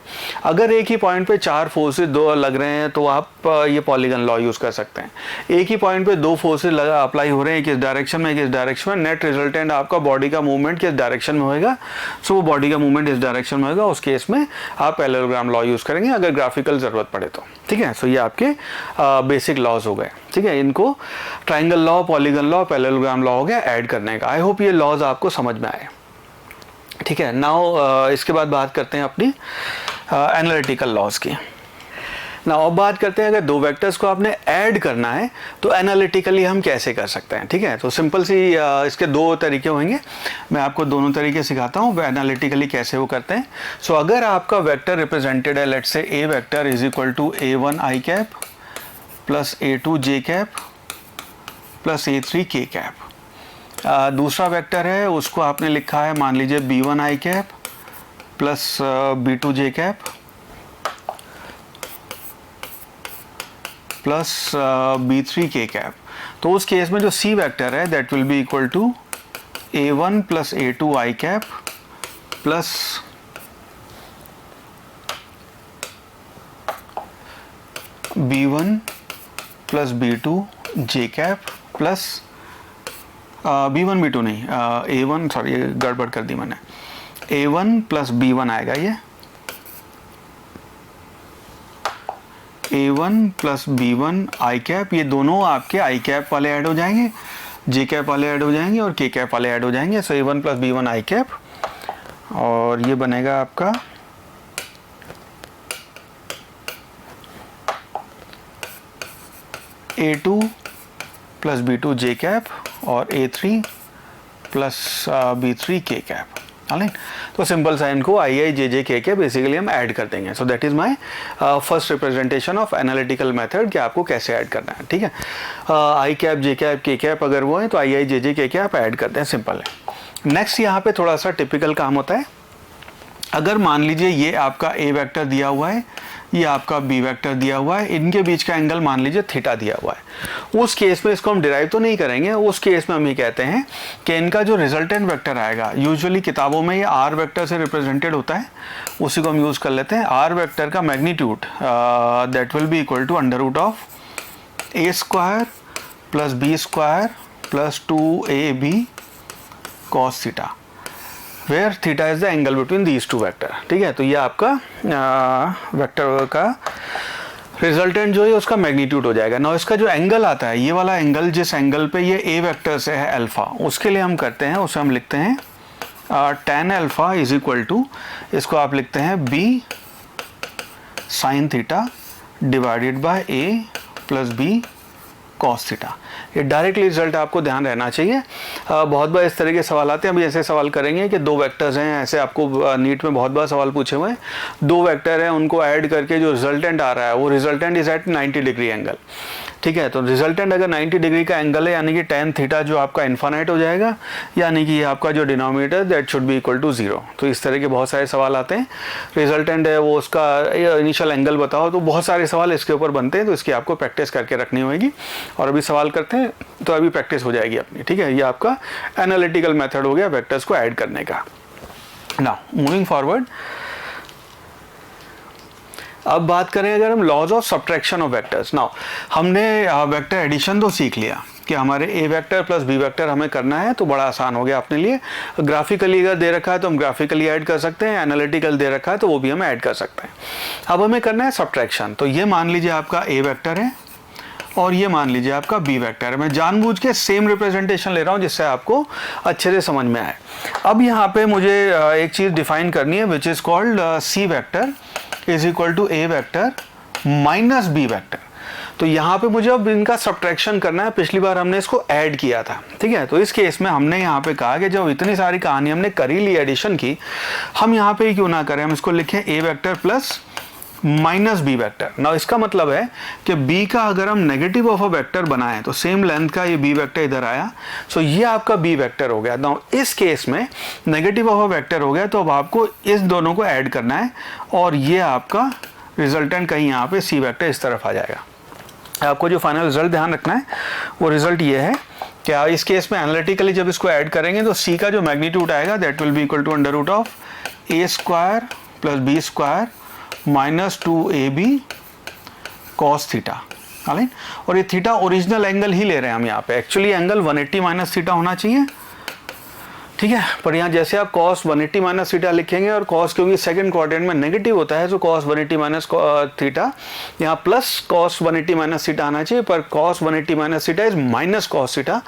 अगर एक ही पॉइंट पे 4 फोर्सेस दो लग रहे हैं तो आप ये पॉलीगन लॉ यूज़ कर सकते हैं। एक ही पॉइंट पे 2 फोर्सेस अप्लाई हो रहे हैं, किस डायरेक्शन में किस डायरेक्शन में, नेट रिजल्टेंट आपका बॉडी का मूवमेंट किस डायरेक्शन में होएगा, सो वो बॉडी का मूवमेंट इस डायरेक्शन में होगा, उस केस में आप पैरेललोग्राम लॉ यूज़ करेंगे अगर ग्राफिकल ज़रूरत पड़े तो। ठीक है, सो ये आपके बेसिक लॉज हो गए। ठीक है, इनको triangle law, polygon law, parallelogram law हो गया ऐड करने का। आई होप ये लॉज आपको समझ में आए। ठीक है, नाउ इसके बाद बात करते हैं अपनी एनालिटिकल लॉज की। नाउ अब बात करते हैं अगर दो वेक्टर्स को आपने ऐड करना है तो एनालिटिकली हम कैसे कर सकते हैं। ठीक है, तो सिंपल सी इसके 2 तरीके होंगे, मैं आपको दोनों तरीके सिखाता हूँ एनालिटिकली कैसे वो करते हैं। सो अगर आपका वेक्टर रिप्रेजेंटेड है, let's say A vector is equal to a1 i cap plus a2 j cap plus a3 k cap. दूसरा वेक्टर है उसको आपने लिखा है, मान लीजिए b1 i cap plus b2 j cap plus b3 k cap. तो उस केस में जो c वेक्टर है that will be equal to a1 plus a2 i cap plus b1 plus b2 j cap plus b1 b2 नहीं, a1 सॉरी ये गड़बड़ कर दी मैंने, a1 प्लस b1 आएगा, ये a1 plus b1 i cap, ये दोनों आपके i कैप वाले ऐड हो जाएंगे, j कैप वाले ऐड हो जाएंगे और k कैप वाले ऐड हो जाएंगे। सो a1 plus b1 i cap और ये बनेगा आपका a2 plus b2 j cap और a3 plus b3 k cap. Alright, तो सिंपल सा इनको आई आई जे जे के के बेसिकली हम ऐड कर देंगे। सो that is my first representation of analytical method कि आपको कैसे ऐड करना है। ठीक है, आई कैप जे कैप के कैप अगर वो है तो आई आई जे जे के आप ऐड करते हैं, सिंपल है। नेक्स्ट यहाँ पे थोड़ा सा टिपिकल काम होता है। अगर मान लीजिए ये आपका ए वेक्टर दिया हुआ है, ये आपका बी वेक्टर दिया हुआ है, इनके बीच का एंगल मान लीजिए थीटा दिया हुआ है, उस केस में इसको हम डिराइव तो नहीं करेंगे। उस केस में हम ये कहते हैं कि इनका जो रिजल्टेंट वेक्टर आएगा, यूजुअली किताबों में ये आर वेक्टर से रिप्रेजेंटेड होता है, उसी को हम यूज़ कर लेते हैं। आर वेक्टर का magnitude that will be equal to under root of A square plus B square plus 2ab cos theta, where theta is the angle between these two vector. ठीक है, तो ये आपका वेक्टर का रिजल्टेंट जो है उसका मैग्नीट्यूड हो जाएगा। ना इसका जो एंगल आता है, ये वाला एंगल, जिस एंगल पे ये ए वेक्टर से है अल्फा, उसके लिए हम करते हैं, उसे हम लिखते हैं tan alpha is equal to, इसको आप लिखते हैं b sin theta divided by a plus b cos theta. ये डायरेक्टली रिजल्ट आपको ध्यान रहना चाहिए। बहुत बार इस तरह के सवाल आते हैं, अभी ऐसे सवाल करेंगे कि 2 वेक्टर्स हैं, ऐसे आपको नीट में बहुत बार सवाल पूछे हुए हैं, 2 वेक्टर हैं, उनको ऐड करके जो रिजल्टेंट आ रहा है वो resultant is at 90 degree angle. ठीक है, तो रिजल्टेंट अगर 90 डिग्री का एंगल है यानी कि tan थीटा जो आपका इन्फानाइट हो जाएगा, यानी कि आपका जो denominator that should be equal to 0। तो इस तरह के बहुत सारे सवाल आते हैं। रिजल्टेंट है वो उसका इनिशियल एंगल बताओ, तो बहुत सारे सवाल इसके ऊपर बनते हैं, तो इसकी आपको प्रैक्टिस करके रखनी होगी। और अभी सवाल करते हैं तो अभी प्रैक्टिस हो जाएगी अपनी। ठीक है, ये आपका एनालिटिकल मेथड हो गया वेक्टर्स को ऐड करने का। नाउ मूविंग फॉरवर्ड, अब बात करें अगर हम laws of subtraction of vectors. Now हमने वेक्टर एडिशन तो सीख लिया कि हमारे a vector plus B vector हमें करना है, तो बड़ा आसान हो गया अपने लिए। ग्राफिकली अगर दे रखा है तो हम ग्राफिकली ऐड कर सकते हैं, एनालिटिकल दे रखा है तो वो भी हम ऐड कर सकते हैं। अब हमें करना है सब्ट्रैक्शन। तो ये मान लीजिए आपका ए वेक्टर है और ये मान लीजिए आपका बी वेक्टर है। मैं जानबूझ के सेम रिप्रेजेंटेशन ले रहा हूँ जिससे आपको अच्छे से समझ में आए। अब यहाँ पे मुझे एक चीज़ डिफाइन करनी है which is called c vector is equal to A vector minus B vector. तो यहाँ पे मुझे अब इनका सब्ट्रैक्शन करना है। पिछली बार हमने इसको ऐड किया था। ठीक है, तो इस केस में हमने यहाँ पे कहा कि जब इतनी सारी कहानी हमने करी ली एडिशन की, हम यहाँ पे क्यों ना करें, हम इसको लिखें A vector plus minus B vector. ना इसका मतलब है कि b का अगर हम नेगेटिव ऑफ अ वेक्टर बनाएं तो सेम लेंथ का ये b वेक्टर इधर आया, सो ये आपका b वेक्टर हो गया। ना इस केस में नेगेटिव ऑफ अ वेक्टर हो गया, तो अब आपको इस दोनों को ऐड करना है और ये आपका रिजल्टेंट कहीं यहाँ पे c वेक्टर इस तरफ आ जाएगा। आपको जो फाइनल रिजल्ट ध्यान रखना है वो रिजल्ट ये है कि इस केस में एनालिटिकली जब इसको ऐड करेंगे तो c का जो मैग्नीट्यूड आएगा that will be equal to under root of A square plus B square minus 2ab cos theta, और ये थीटा ओरिजिनल एंगल ही ले रहे हैं हम यहाँ पे। एक्चुअली एंगल 180 माइनस थीटा होना चाहिए, ठीक है, पर यहाँ जैसे आप cos 180 माइनस थीटा लिखेंगे और cos क्योंकि सेकंड क्वाड्रेंट में नेगेटिव होता है, तो cos 180 माइनस थीटा यहाँ प्लस cos 180 माइनस थीटा आना चाहिए, पर cos 180 minus theta is minus cos theta,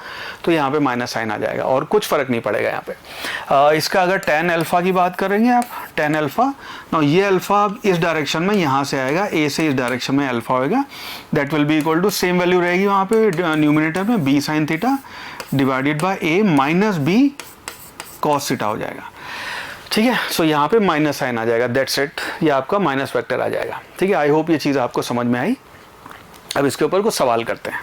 तो यहाँ पे माइनस साइन आ जाएगा और कुछ फर्क नहीं पड़ेगा यहाँ पे। इसका अगर tan अल्फा की बात करेंगे आप, tan अल्फा, ना ये अल्फा इस डायरेक्शन में यहाँ से आएगा, ए से इस डायरेक्शन में अल्फा होएगा, that will be equal to same value रहेगी वहाँ पे न्यूमिनेटर में b sine theta divided by a minus b cos theta हो जाएगा, ठीक है। सो यहाँ पे माइनस साइन आ जाएगा, दैट्स इट, ये आपका माइनस वेक्टर आ जाएगा, ठीक है। आई होप ये चीज़ आपको समझ में आई। अब इसके ऊपर कुछ सवाल करते हैं।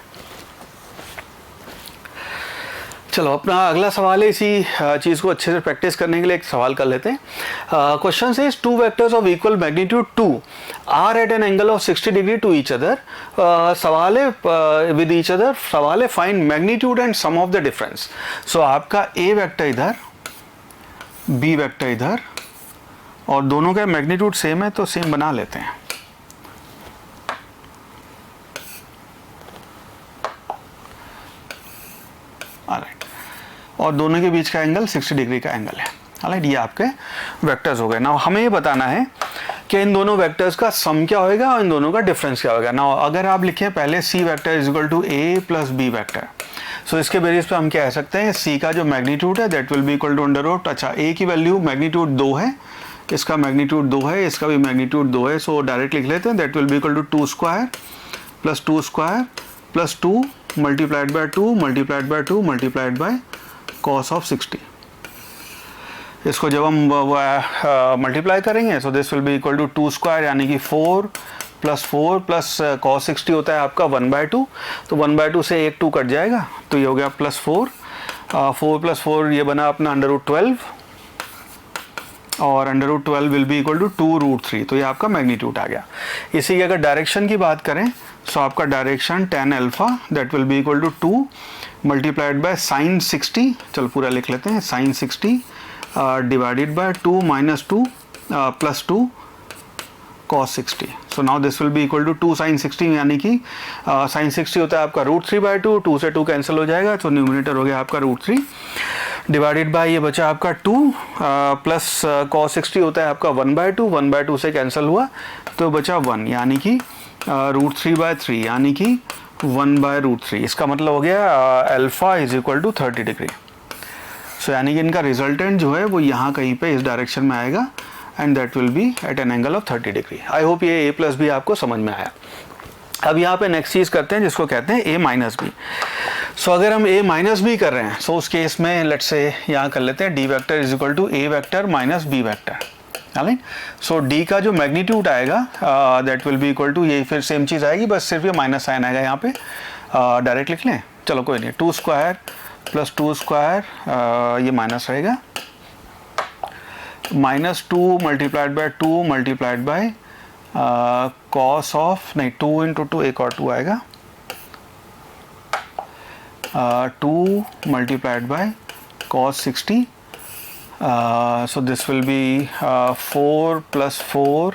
चलो अपना अगला सवाल है, इसी चीज़ को अच्छे से प्रैक्टिस करने के लिए एक सवाल कर लेते हैं। Question says two vectors of equal magnitude 2 are at an angle of 60 degree to each other, सवाल है विद ईच अदर, सवाल है find magnitude and sum of the difference. So आपका ए वेक्टर इधर, बी वेक्टर इधर, और दोनों का मैग्नीट्यूड सेम है तो सेम बना लेते हैं। ऑलराइट, और दोनों के बीच का एंगल 60 डिग्री का एंगल है। ऑलराइट, ये आपके वेक्टर्स हो गए। नाउ हमें ये बताना है कि इन दोनों वेक्टर्स का सम क्या होगा और इन दोनों का डिफरेंस क्या होगा। नाउ अगर आप लिखें पहले C vector is equal to A plus B vector, so इसके बेसिस पे हम क्या कह सकते हैं, सी का जो मैग्नीट्यूड है that will be equal to under root, अच्छा ए की वैल्यू मैग्नीट्यूड 2 है, इसका मैग्नीट्यूड 2 है, इसका भी मैग्नीट्यूड 2 है, सो डायरेक्ट लिख लेते हैं, that will be equal to 2 square plus 2 square plus 2 multiplied by 2 multiplied by 2 multiplied by cos of 60। इसको जब हम मल्टीप्लाई करेंगे so this will be equal to 2 square यानी कि 4 प्लस कॉस 60 होता है आपका 1/2, तो 1/2 से एक 2 कट जाएगा, तो ये हो गया +4, 4 + 4 ये बना अपना √12, और √12 विल बी इक्वल टू 2√3, तो ये आपका मैग्नीट्यूड आ गया। इसी की अगर डायरेक्शन की बात करें सो आपका direction tan alpha that will be equal to 2 multiplied by sine 60, चलो पूरा लिख लेते हैं, sine 60 divided by 2 minus 2 plus 2 cos 60। So now this will be equal to 2 sin 60, यानी कि साइन 60 होता है आपका √3/2, 2 से 2 कैंसिल हो जाएगा, तो न्यूमिनेटर हो गया आपका √3 डिवाइडेड बाय ये बचा आपका 2 प्लस cos 60 होता है आपका 1/2, 1/2 से कैंसिल हुआ तो बचा 1, यानी कि √3/3 यानी कि 1/√3। इसका मतलब हो गया alpha is equal to 30 degree. So यानी कि इनका रिजल्टेंट जो है वो यहाँ कहीं पे इस डायरेक्शन में आएगा and that will be at an angle of 30 degree. I hope ये ए प्लस बी आपको समझ में आया। अब यहाँ पे नेक्स्ट चीज़ करते हैं जिसको कहते हैं ए माइनस बी। सो अगर हम ए माइनस बी कर रहे हैं सो उस केस में लेट्स से यहाँ कर लेते हैं d vector is equal to A vector minus B vector. So d का जो मैग्नीट्यूड आएगा that will be equal to, ये फिर सेम चीज़ आएगी, बस सिर्फ ये माइनस साइन आएगा यहाँ पे, डायरेक्ट लिख लें, चलो कोई नहीं, 2 स्क्वायर प्लस 2 स्क्वायर ये माइनस रहेगा, -2 multiplied by 2 multiplied by cos of, नहीं 2 इंटू 2 एक और 2 आएगा, 2 multiplied by cos 60, so this will B 4 + 4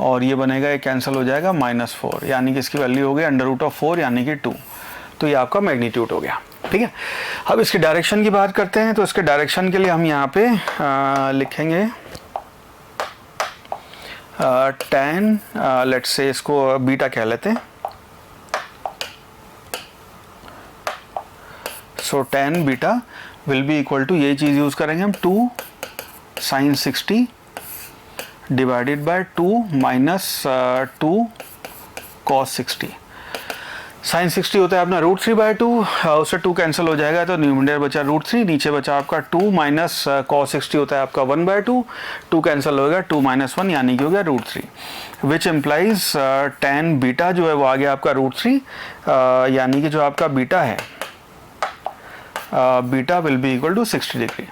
और ये बनेगा, ये कैंसिल हो जाएगा -4, यानी कि इसकी वैल्यू हो गई √4 यानी कि 2, तो ये आपका मैग्नीट्यूड हो गया। ठीक है, अब इसकी डायरेक्शन की बात करते हैं। तो इसके डायरेक्शन के लिए हम यहाँ पे लिखेंगे tan, लेट्स से इसको बीटा कह लेते हैं, so tan beta will be equal to, ये चीज़ यूज़ करेंगे हम, 2 sin 60 divided by 2 minus 2 cos 60। Sine 60 होता है अपना √3/2, उससे 2 कैंसिल हो जाएगा तो न्यूमिनेटर बचा √3, नीचे बचा आपका 2 माइनस cos 60 होता है आपका 1/2, 2 कैंसिल होगा 2 - 1 यानी कि हो गया √3, विच एम्प्लाइज tan बीटा जो है वो आ गया आपका √3, यानी कि जो आपका बीटा है beta will be equal to 60 degree.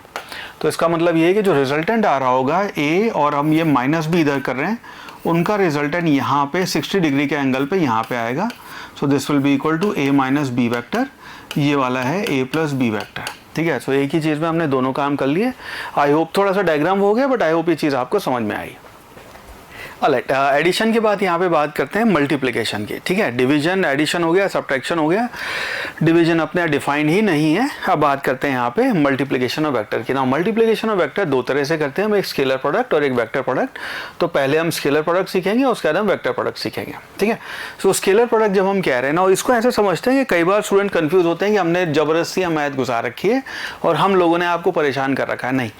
तो इसका मतलब ये है कि जो रिजल्टेंट आ रहा होगा ए, और हम ये माइनस भी इधर कर रहे हैं, उनका रिजल्टेंट यहाँ पे 60 डिग्री के एंगल पे यहाँ पे आएगा। So this will be equal to a minus B vector, ये वाला है ए प्लस बी वेक्टर। ठीक है, सो एक ही चीज़ में हमने दोनों काम कर लिए। आई होप थोड़ा सा डायग्राम हो गया, बट आई होप ये चीज़ आपको समझ में आई। ऑलराइट, एडिशन के बाद यहाँ पे बात करते हैं मल्टीप्लिकेशन की, ठीक है। डिवीजन एडिशन हो गया, सब्ट्रैक्शन हो गया, डिवीजन अपने डिफाइंड ही नहीं है। अब बात करते हैं यहाँ पे मल्टीप्लिकेशन ऑफ वेक्टर की। ना मल्टीप्लिकेशन ऑफ वेक्टर दो तरह से करते हैं हम, एक स्केलर प्रोडक्ट और एक वेक्टर प्रोडक्ट। तो पहले हम स्केलर प्रोडक्ट सीखेंगे, उसके बाद हम वेक्टर प्रोडक्ट सीखेंगे, ठीक है। सो स्केलर प्रोडक्ट जब हम कह रहे हैं ना, इसको ऐसे समझते हैं कि कई बार स्टूडेंट कंफ्यूज होते हैं कि हमने जबरदस्ती मैथ घुसा रखी है और हम लोगों ने आपको परेशान कर रखा है। नहीं,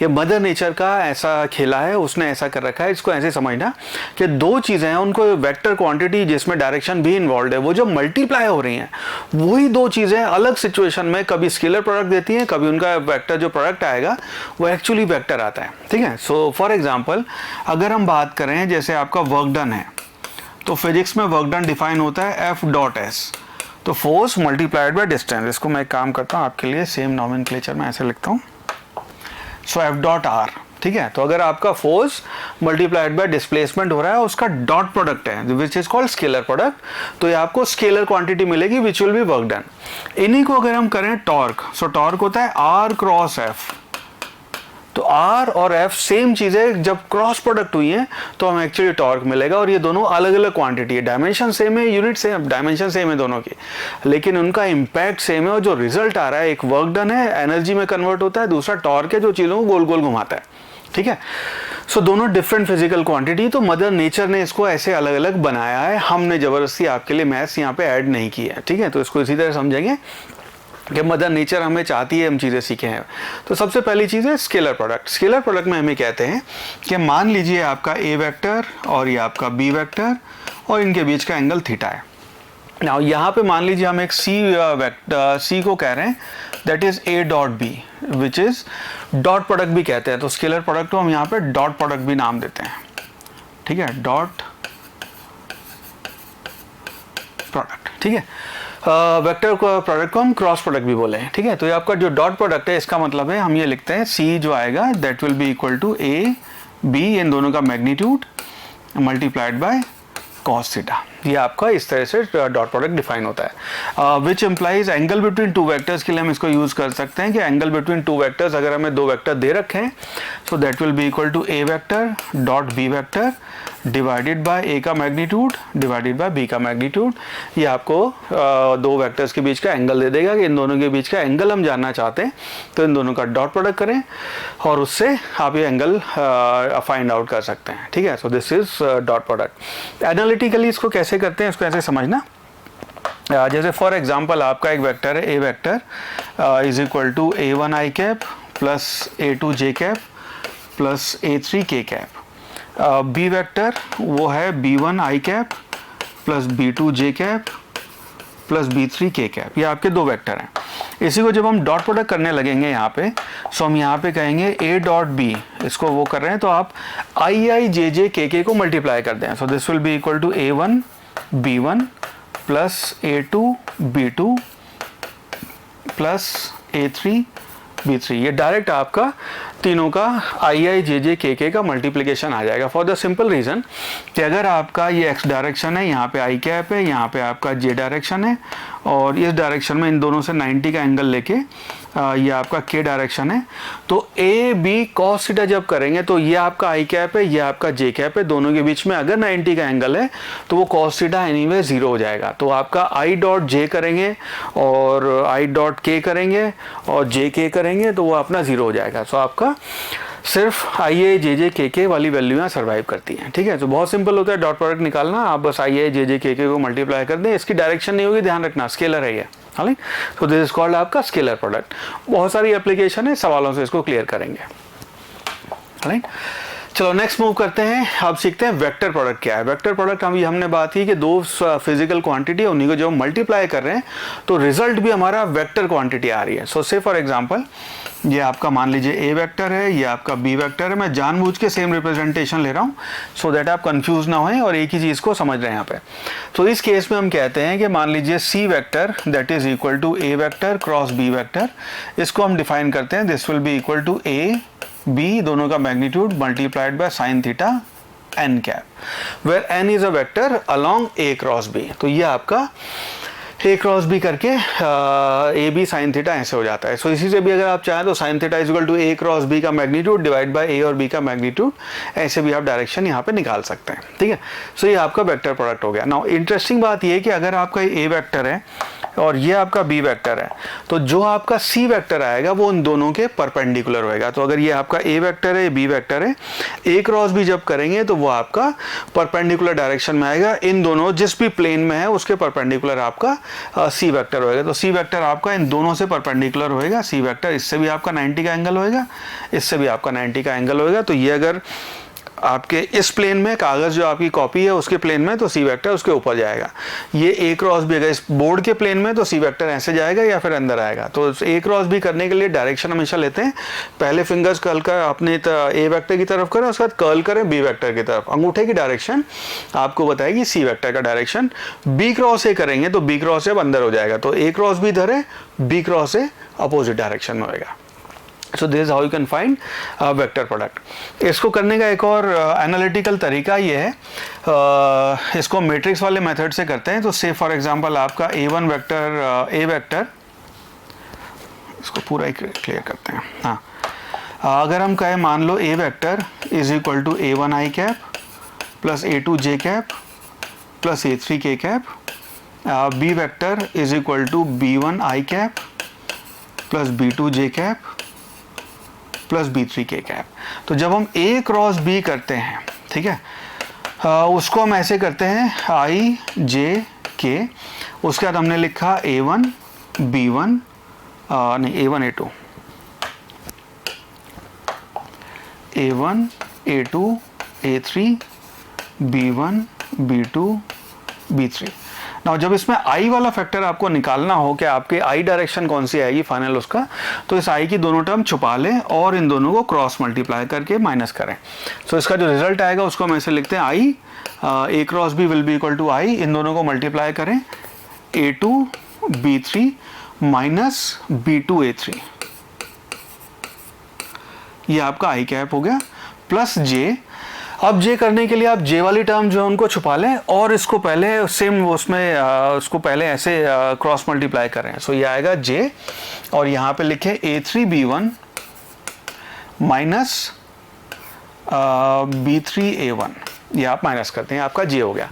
ये मदर नेचर का ऐसा खेला है, उसने ऐसा कर रखा है। इसको ऐसे समझना कि दो चीजें हैं, उनको वेक्टर क्वांटिटी जिसमें डायरेक्शन भी इन्वॉल्व है, वो जो मल्टीप्लाई हो रही हैं, वही दो चीजें अलग सिचुएशन में कभी स्केलर प्रोडक्ट देती हैं, कभी उनका वेक्टर जो प्रोडक्ट आएगा वो एक्चुअली वेक्टर आता है, ठीक है। सो फॉर एग्जांपल अगर हम बात करें जैसे आपका वर्क डन है, तो फिजिक्स में वर्क डन डिफाइन होता है F डॉट S, तो फोर्स मल्टीप्लाइड बाय डिस्टेंस। इसको मैं एक काम करता हूँ आपके लिए, सेम नॉमेनक्लेचर में ऐसे लिखता हूँ। सो F डॉट R, ठीक है। तो अगर आपका फोर्स मल्टीप्लाइड बाय डिस्प्लेसमेंट हो रहा है, उसका डॉट प्रोडक्ट है which is called scalar product, तो ये आपको स्केलर क्वांटिटी मिलेगी which will be work done. इन्हीं को अगर हम करें टॉर्क, सो टॉर्क होता है R क्रॉस F। तो R और F सेम चीज है, जब क्रॉस प्रोडक्ट हुई है तो हमें एक्चुअली टॉर्क मिलेगा। और ये दोनों अलग अलग क्वांटिटी है, डायमेंशन सेम है, यूनिट सेम, डायमेंशन सेम है दोनों की, लेकिन उनका इंपैक्ट सेम है। और जो रिजल्ट आ रहा है, एक वर्क डन है एनर्जी में कन्वर्ट होता है, दूसरा टॉर्क है जो चीजों को गोल गोल घुमाता है, ठीक है। सो दोनों डिफरेंट फिजिकल क्वांटिटी, तो मदर नेचर ने इसको ऐसे अलग अलग बनाया है, हमने जबरदस्ती आपके लिए मैथ्स यहाँ पे ऐड नहीं की है, ठीक है। तो इसको इसी तरह समझेंगे कि मदर नेचर हमें चाहती है हम चीज़ें सीखें हैं। तो सबसे पहली चीज़ है स्केलर प्रोडक्ट। स्केलर प्रोडक्ट में हमें कहते हैं कि मान लीजिए आपका ए वेक्टर और ये आपका बी वेक्टर और इनके बीच का एंगल थीटा है। नाउ यहाँ पे मान लीजिए हम एक सी को कह रहे हैं, that is a dot b, which is dot product भी कहते हैं। तो स्केलर प्रोडक्ट को हम यहाँ पे डॉट प्रोडक्ट भी नाम देते हैं, ठीक है, डॉट प्रोडक्ट, ठीक है। वेक्टर प्रोडक्ट को हम क्रॉस प्रोडक्ट भी बोले हैं, ठीक है। तो ये आपका जो डॉट प्रोडक्ट है, इसका मतलब है हम ये लिखते हैं सी जो आएगा that will be equal to A B, इन दोनों का magnitude multiplied by cos theta. ये आपका इस तरह से डॉट प्रोडक्ट डिफाइन होता है। Which implies angle between two vectors के लिए हम इसको यूज कर सकते हैं कि एंगल बिटवीन टू वेक्टर्स, अगर हमें दो वेक्टर दे रखे हैं, so that will be equal to A vector dot B vector divided by A का मैग्नीट्यूड डिवाइडेड बाय बी का मैग्नीट्यूड। ये आपको दो वेक्टर्स के बीच का एंगल दे देगा कि इन दोनों के बीच का एंगल हम जानना चाहते हैं, तो इन दोनों का डॉट प्रोडक्ट करें और उससे आप ये एंगल फाइंड आउट कर सकते हैं, ठीक है। So this is dot product. Analytically इसको कैसे करते हैं, इसको ऐसे समझना। जैसे फॉर एग्जांपल आपका एक वेक्टर है, A vector is equal to a1 i cap plus a2 j cap plus a3 k cap. B vector वो है b1 i cap plus b2 j cap plus b3 k cap. ये आपके दो वेक्टर हैं। इसी को जब हम डॉट प्रोडक्ट करने लगेंगे यहाँ पे, सो हम यहाँ पे कहेंगे a डॉट b, इसको वो कर रहे हैं तो आप i j j k k को मल्टीप्लाई कर दें। So this will be equal to a1 b1 plus a2 b2 plus a3 b3। ये डायरेक्ट आपका तीनों का i j j k k का मल्टीप्लिकेशन आ जाएगा, फॉर द सिंपल रीजन कि अगर आपका ये x डायरेक्शन है, यहाँ पे i कैप है, यहाँ पे आपका j डायरेक्शन है, और इस डायरेक्शन में इन दोनों से 90 का एंगल लेके ये आपका k डायरेक्शन है, तो a b cos थीटा जब करेंगे तो ये आपका i कैप है, ये आपका j कैप है, दोनों के बीच में अगर 90 का एंगल है तो वो cos थीटा एनीवे 0 हो जाएगा। तो आपका i डॉट j करेंगे और i डॉट k करेंगे और j k करेंगे तो वो अपना 0 हो जाएगा। सो आपका सिर्फ i a j j k k वाली वैल्यू यहाँ सर्वाइव करती हैं, ठीक है। तो बहुत सिंपल होता है डॉट प्रोडक्ट निकालना, आप बस i a j j k k को मल्टीप्लाई कर दें, इसकी डायरेक्शन नहीं होगी, ध्यान रखना स्केलर है ये, राइट। तो दिस इज कॉल्ड आपका स्केलर प्रोडक्ट। बहुत सारी एप्लीकेशन है, सवालों से इसको क्लियर करेंगे, राइट। चलो नेक्स्ट मूव करते हैं, अब सीखते हैं वेक्टर प्रोडक्ट क्या है। वेक्टर प्रोडक्ट हमने बात की कि दो फिजिकल क्वांटिटी है, उन्हीं को जब मल्टीप्लाई कर रहे हैं तो रिजल्ट भी हमारा वेक्टर क्वांटिटी आ रही है। सो से फॉर एग्जांपल ये आपका मान लीजिए ए वेक्टर है, ये आपका बी वेक्टर है। मैं जानबूझ के सेम रिप्रेजेंटेशन ले रहा हूँ सो दैट आप कंफ्यूज ना हों और एक ही चीज़ को समझ रहे हैं यहाँ पे। तो इस केस में हम कहते हैं कि मान लीजिए C vector that is equal to A vector cross B vector, इसको हम डिफाइन करते हैं this will be equal to A B, दोनों का magnitude multiplied by sine theta N cap, where N is a vector along A cross B. तो ये आपका ए क्रॉस बी करके ए बी साइन थीटा ऐसे हो जाता है। सो इसी से भी अगर आप चाहें तो sine theta is equal to a cross b का मैग्नीट्यूड डिवाइड बाय ए और बी का मैग्नीट्यूड, ऐसे भी आप डायरेक्शन यहाँ पे निकाल सकते हैं, ठीक है। सो ये आपका वेक्टर प्रोडक्ट हो गया। नाउ इंटरेस्टिंग बात ये है कि अगर आपका ए वेक्टर है और ये आपका बी वेक्टर है, तो जो आपका सी वेक्टर आएगा वो उन दोनों के परपेंडिकुलर होएगा। तो अगर ये आपका ए वेक्टर है, बी वेक्टर है, ए क्रॉस बी जब करेंगे तो वो आपका परपेंडिकुलर डायरेक्शन में आएगा, इन दोनों जिस भी प्लेन में है उसके परपेंडिकुलर आपका सी वेक्टर होएगा। तो सी वेक्टर आपका इन दोनों से परपेंडिकुलर होएगा। सी वेक्टर इससे भी आपका 90 का एंगल होएगा, इससे भी आपका 90 का एंगल होएगा। तो ये अगर आपके इस प्लेन में कागज जो आपकी कॉपी है उसके प्लेन में, तो सी वेक्टर उसके ऊपर जाएगा। ये ए क्रॉस बी अगर इस बोर्ड के प्लेन में, तो सी वेक्टर ऐसे जाएगा या फिर अंदर आएगा। तो ए क्रॉस बी करने के लिए डायरेक्शन हमेशा लेते हैं, पहले फिंगर्स कर्ल कर अपने ए वेक्टर की तरफ करें, उसके बाद कर्ल करें बी वेक्टर की तरफ। अंगूठे की डायरेक्शन आपको बताएगी सी वेक्टर का डायरेक्शन। बी क्रॉस ए करेंगे तो बी क्रॉस ए अंदर हो जाएगा, तो ए क्रॉस बी इधर है, b cross a opposite direction में होएगा। So this is how you can find vector product. इसको करने का एक और एनालिटिकल तरीका ये है, इसको मैट्रिक्स वाले मेथड से करते हैं। तो से फॉर एग्जांपल आपका A1 वेक्टर, ए वेक्टर, इसको पूरा ही क्लियर करते हैं। हाँ, अगर हम कहें मान लो A vector is equal to A1 I cap plus A2 J cap plus A3 K cap, B vector is equal to B1 I cap plus B2 J cap plus B3 K cap. तो जब हम A क्रॉस B करते हैं, ठीक है, उसको हम ऐसे करते हैं I J K, उसके बाद हमने लिखा A1 B1 नहीं A1 A2, A1 A2 A3 B1 B2 B3। Now जब इसमें आई वाला फैक्टर आपको निकालना हो कि आपके आई डायरेक्शन कौन सी आएगी फाइनल उसका, तो इस आई की दोनों टर्म छुपा लें और इन दोनों को क्रॉस मल्टीप्लाई करके माइनस करें। सो इसका जो रिजल्ट आएगा उसको हम ऐसे लिखते हैं I A cross B will be equal to I, इन दोनों को मल्टीप्लाई करें A2 B3 minus B2 A3, ये आपका आई कैप हो गया, प्लस जे। अब जे करने के लिए आप जे वाली टर्म जो है उनको छुपा लें और इसको पहले सेम उसमें उसको पहले ऐसे क्रॉस मल्टीप्लाई करें। सो ये आएगा जे और यहाँ पे लिखे A3 B1 minus B3 A1, ये आप माइनस करते हैं, आपका जे हो गया।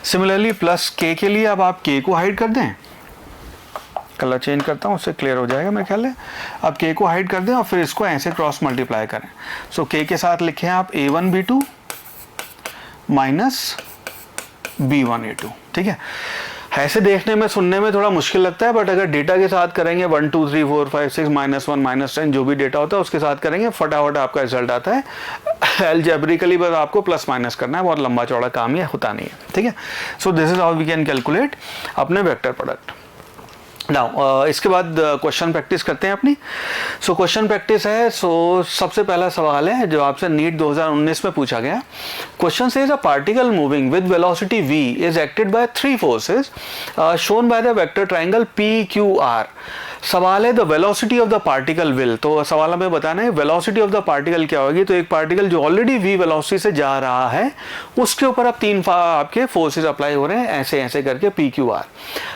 सिमिलरली प्लस के लिए अब आप के को हाइड कर दें, कलर चेंज करता हूँ उससे क्लियर हो जाएगा मेरे ख्याल है। अब के को हाइड कर दें और फिर इसको ऐसे क्रॉस मल्टीप्लाई करें। सो के साथ लिखें आप A1 B2 minus B1 A2, ठीक है। ऐसे देखने में सुनने में थोड़ा मुश्किल लगता है, बट अगर डेटा के साथ करेंगे 1 2 3 4 5 6 -1 -10 जो भी डेटा होता है उसके साथ करेंगे, फटाफट आपका रिजल्ट आता है। अलजेब्रिकली बस आपको प्लस माइनस करना है, बहुत लंबा चौड़ा काम ये होता नहीं है, ठीक है। So this is how we can calculate अपने वेक्टर प्रोडक्ट। नाउ इसके बाद क्वेश्चन प्रैक्टिस करते हैं अपनी। सो क्वेश्चन प्रैक्टिस है। सो सबसे पहला सवाल है जो आपसे नीट 2019 में पूछा गया। Question says a particle moving with velocity v is acted by 3 forces shown by the vector triangle PQR। सवाल है the velocity of the particle will, तो सवाल हमें बताना है वेलोसिटी ऑफ द पार्टिकल क्या होगी। तो एक पार्टिकल जो ऑलरेडी v वेलोसिटी से जा रहा है उसके ऊपर अब 3 आपके फोर्सेस अप्लाई हो रहे हैं ऐसे ऐसे करके PQR।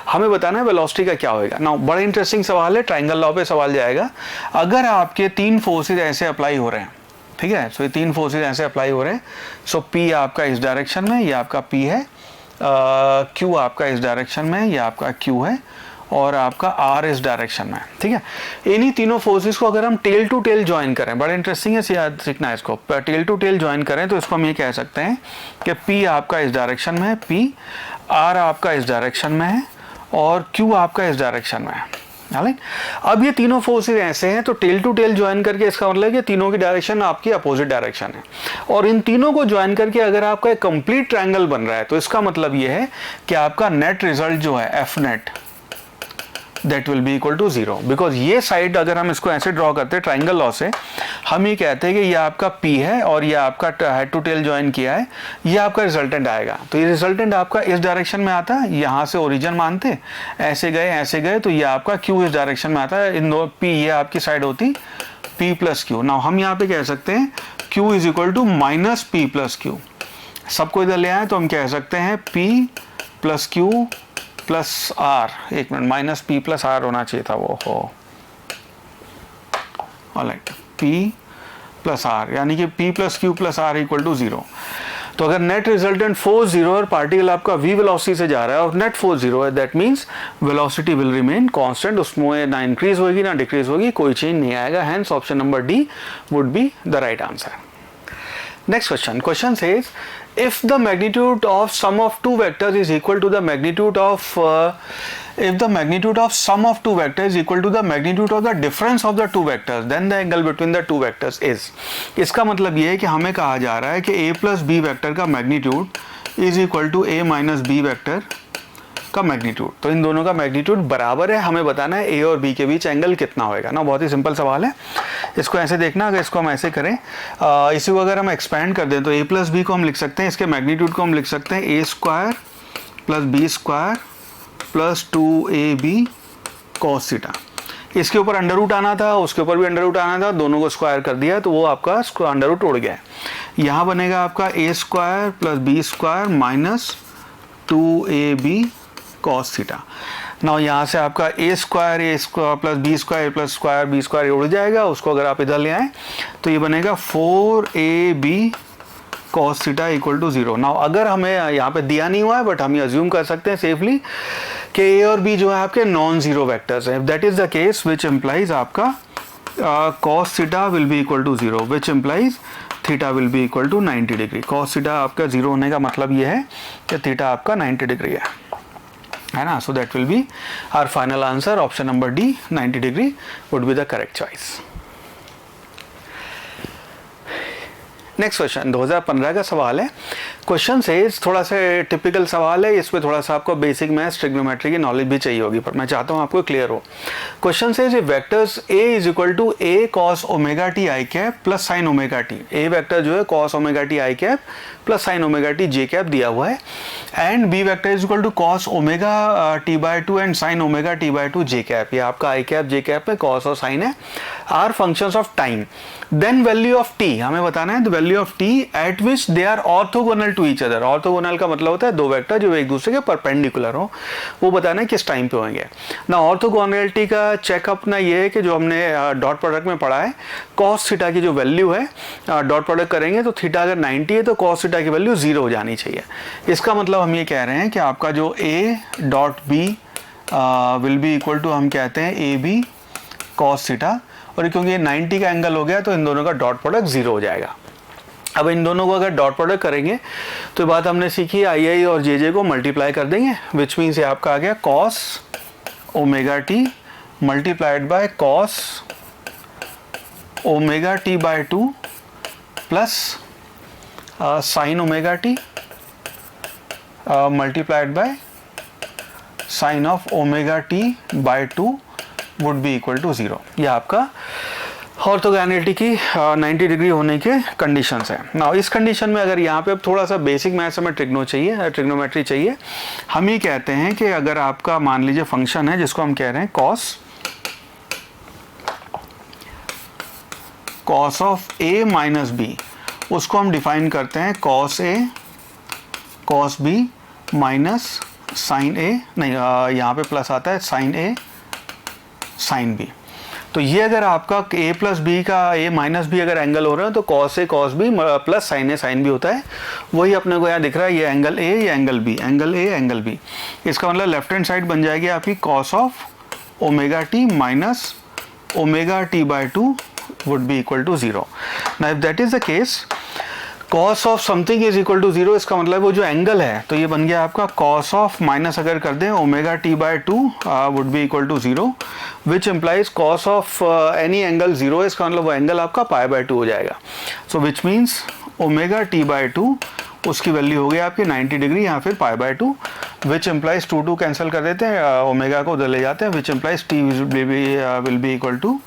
हमें बताना है वेलोसिटी का क्या होगा। नाउ बड़ा इंटरेस्टिंग सवाल है, ट्रायंगल लॉ पे सवाल जाएगा। अगर आपके 3 फोर्सेस ऐसे अप्लाई हो रहे हैं, ठीक है, सो ये 3 फोर्सेस ऐसे अप्लाई हो रहे हैं, सो P आपका इस डायरेक्शन में, ये आपका P है, Q आपका इस डायरेक्शन में, ये आपका Q है, और आपका R इस डायरेक्शन में, ठीक है। इन्हीं तीनों फोर्सेस को अगर हम टेल टू टेल ज्वाइन करें, बड़ा इंटरेस्टिंग है याद सीखना है इसको, टेल टू टेल ज्वाइन करें तो इसको हम ये कह सकते हैं कि P आपका इस डायरेक्शन में है, P, R आपका इस डायरेक्शन में है और Q आपका इस डायरेक्शन में है। राइट, अब ये तीनों फोर्सेस ऐसे हैं तो टेल टू टेल ज्वाइन करके इसका मतलब कि तीनों की डायरेक्शन आपकी अपोजिट डायरेक्शन है, और इन तीनों को ज्वाइन करके अगर आपका एक कंप्लीट ट्रायंगल बन रहा है तो इसका मतलब ये है कि आपका नेट रिजल्ट जो है f net that will be equal to 0, because ये साइड अगर हम इसको ऐसे ड्रॉ करते हैं ट्राइंगल लॉ से, हम ये कहते हैं कि ये आपका P है और ये आपका हेड टू टेल ज्वाइन किया है, ये आपका रिजल्टेंट आएगा। तो ये रिजल्टेंट आपका इस डायरेक्शन में आता है, यहाँ से ओरिजिन मानते ऐसे गए तो ये आपका Q इस डायरेक्शन में आता है, इन दो P ये आपकी साइड होती P प्लस Q। नाउ हम यहाँ पे कह सकते हैं Q is equal to minus P plus Q, सबको इधर ले आए तो हम कह सकते हैं P plus Q plus R, एक minute, minus P plus R होना चाहिए था वो, हो ऑलराइट, पी प्लस आर, यानी कि p plus q plus r equal to 0। तो अगर नेट रिजल्टेंट फोर्स 0 और पार्टिकल आपका v वेलोसिटी से जा रहा है और नेट फोर्स 0 है, that means velocity will remain constant, उसमें ना इंक्रीज होगी ना डिक्रीज होगी, कोई चेंज नहीं आएगा। Hence option number D would be the right answer. Next question says if the magnitude of sum of two vectors is equal to the magnitude of if the magnitude of sum of two vectors is equal to the magnitude of the difference of the two vectors, then the angle between the two vectors is। इसका मतलब ये है कि हमें कहा जा रहा है कि a plus b वेक्टर का magnitude is equal to a minus b vector का मैग्नीट्यूड। तो इन दोनों का मैग्नीट्यूड बराबर है, हमें बताना है a और b के बीच एंगल कितना होएगा ना। बहुत ही सिंपल सवाल है, इसको ऐसे देखना, अगर इसको हम ऐसे करें, इसी को अगर हम एक्सपेंड कर दें तो a प्लस बी को हम लिख सकते हैं, इसके मैग्नीट्यूड को हम लिख सकते हैं a square plus B square plus 2ab cos theta. इसके ऊपर अंडर रूट आना था, उसके ऊपर भी अंडर रूट आना था, दोनों को स्क्वायर कर दिया तो वो आपका अंडर रूट उड़ गया। यहाँ बनेगा आपका a square plus B square minus 2ab cos theta. ना यहाँ से आपका a square plus B square b square उड़ जाएगा, उसको अगर आप इधर ले आए तो ये बनेगा 4ab cos theta equal to 0। Now अगर हमें यहाँ पे दिया नहीं हुआ है बट हम ये अज्यूम कर सकते हैं सेफली कि a और b जो है आपके नॉन जीरो वेक्टर्स हैं। That is the case which implies आपका cos theta will be equal to 0, which implies theta will be equal to 90 degree. cos theta आपका 0 होने का मतलब ये है कि थीटा आपका 90 डिग्री है ना। So that will be our final answer, option number d 90 degree would be the correct choice. Next question 2015 का सवाल है। क्वेश्चन से थोड़ा सा टिपिकल सवाल है, इसमें थोड़ा सा आपको बेसिक मैथ्स ट्रिग्नोमेट्री की नॉलेज भी चाहिए होगी, पर मैं चाहता हूँ आपको क्लियर हो। क्वेश्चन से vectors a is equal to a cos omega t i cap plus sine omega t. a vector जो है cos omega t i cap plus sine omega t j cap दिया हुआ है, and b vector is equal to cos omega T by two and sine omega T by two j cap. ये आपका आई कैप जे कैप है, cos और साइन है, are functions of time. Then value of t, हमें बताना है the value of t at which they are orthogonal to each other. Orthogonal का मतलब होता है दो वेक्टर जो एक दूसरे के परपेंडिकुलर हो, वो बताना है किस टाइम पे होंगे ना। ऑर्थोगोनलिटी का चेकअप ना ये है कि जो हमने डॉट प्रोडक्ट में पढ़ा है, cos थीटा की जो वैल्यू है डॉट प्रोडक्ट करेंगे तो थीटा अगर 90 है तो cos थीटा की वैल्यू 0 हो जानी चाहिए। इसका मतलब हम ये कह रहे हैं कि आपका जो a dot b will be equal to, हम कहते हैं ए बी cos थीटा, और क्योंकि ये 90 का एंगल हो गया तो इन दोनों का डॉट प्रोडक्ट 0 हो जाएगा। अब इन दोनों को अगर डॉट प्रोडक्ट करेंगे तो बात हमने सीखी आई आई और जे जे को मल्टीप्लाई कर देंगे, विच मीन्स ये आपका आ गया cos omega t multiplied by cos omega t by 2 plus sine omega t multiplied by sine of omega t by 2 would be equal to 0। यह आपका ऑर्थोगोनलिटी की 90 डिग्री होने के कंडीशंस है। नाउ इस कंडीशन में अगर यहाँ पे अब थोड़ा सा बेसिक मैथ्स हमें ट्रिग्नोमेट्री चाहिए, हम ये कहते हैं कि अगर आपका मान लीजिए फंक्शन है जिसको हम कह रहे हैं cos of a minus b, उसको हम डिफाइन करते हैं cos a cos b minus sine a, नहीं यहाँ पे प्लस आता है साइन a साइन b। तो ये अगर आपका a प्लस बी का a माइनस बी अगर एंगल हो रहा है तो cos a cos b plus sine a sine b होता है। वही अपने को यहाँ दिख रहा है, ये एंगल a, ये angle b, angle a angle b। इसका मतलब लेफ्ट हैंड साइड बन जाएगी आपकी cos of omega t minus omega T by 2 would be equal to 0। Now if that is the case cos of something is equal to 0, इसका मतलब वो जो एंगल है तो ये बन गया आपका cos ऑफ माइनस अगर कर दें omega T by 2 would be equal to 0, which implies cos of any angle 0 है, इसका मतलब वो एंगल आपका पाई बाई 2 हो जाएगा। So which means omega T by 2 उसकी वैल्यू हो गई आपकी 90 डिग्री, यहाँ फिर pi by 2, which implies 2 cancel कर देते हैं, ओमेगा को उधर ले जाते हैं, which implies t will be equal to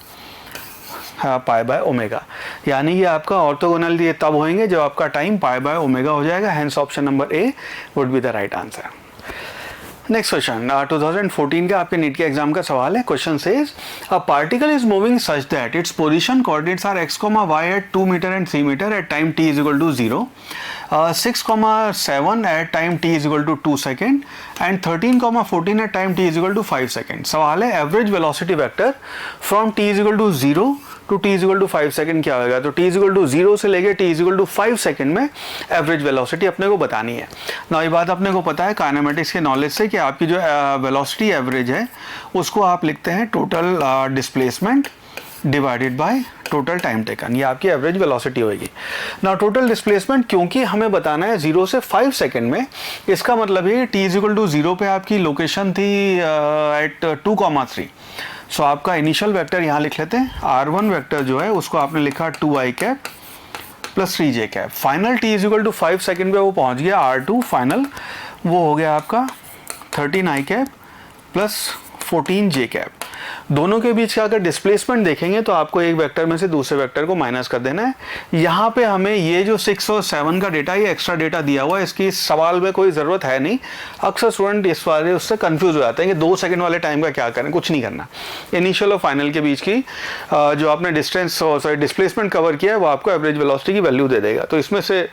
pi by omega. यानी ये आपका ऑर्थोगोनल ये तब होंगे जब आपका टाइम पाई बाय ओमेगा हो जाएगा। Hence option number A would be the right answer. Next question 2014 का आपके नीट के एग्जाम का सवाल है. Question says a particle is moving such that its position coordinates are x, y at 2 metre and 3 metre at time t is equal to 0, 6,7 at time t is equal to 2 second and 13,14 at time t is equal to 5 second. सवाल है average velocity vector from t is equal to 0 to t is equal to 5 second क्या होगा. तो t इज इक्वल टू 0 से लेके t is equal to 5 second में एवरेज वेलोसिटी अपने को बतानी है. ना ये बात अपने को पता है काइनेमेटिक्स के नॉलेज से कि आपकी जो वेलोसिटी एवरेज है उसको आप लिखते हैं total displacement divided by total time taken. ये आपकी एवरेज वेलोसिटी होगी. ना टोटल डिस्प्लेसमेंट क्योंकि हमें बताना है 0 से 5 सेकेंड में, इसका मतलब ये t इज इक्वल टू 0 पे आपकी लोकेशन थी एट 2,3. सो आपका इनिशियल वेक्टर यहाँ लिख लेते हैं. r1 वेक्टर जो है उसको आपने लिखा 2i cap plus 3j cap. Final t is equal to 5 second पे वो पहुँच गया r2 फाइनल, वो हो गया आपका 13i cap plus 14j cap. दोनों के बीच का अगर डिस्प्लेसमेंट देखेंगे तो आपको एक वेक्टर में से दूसरे वेक्टर को माइनस कर देना है. यहाँ पे हमें ये जो 6 और 7 का डेटा, ये एक्स्ट्रा डेटा दिया हुआ है, इसकी सवाल में कोई ज़रूरत है नहीं. अक्सर स्टूडेंट इस वाले उससे कंफ्यूज हो जाते हैं कि 2 सेकंड वाले टाइम का क्या करें. कुछ नहीं करना. इनिशियल और फाइनल के बीच की जो आपने डिस्प्लेसमेंट कवर किया है वो आपको एवरेज वेलोसिटी की वैल्यू दे देगा. तो इसमें से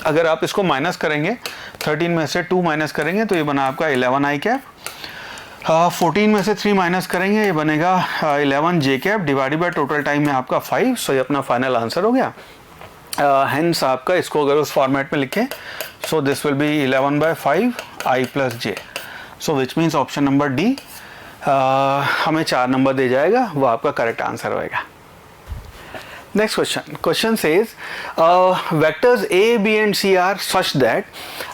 अगर आप इसको माइनस करेंगे, 13 में से 2 माइनस करेंगे तो ये बना आपका 11i कैप. 14 में से 3 माइनस करेंगे, ये बनेगा 11j cap divided by total time में आपका 5. सो ये अपना फाइनल आंसर हो गया. हेंस आपका इसको अगर उस फॉर्मेट में लिखें, so this will be 11 by 5 i plus j. So which means option number d हमें 4 नंबर दे जाएगा, वो आपका करेक्ट आंसर होएगा. Next question. Question says vectors a, b and c are such that,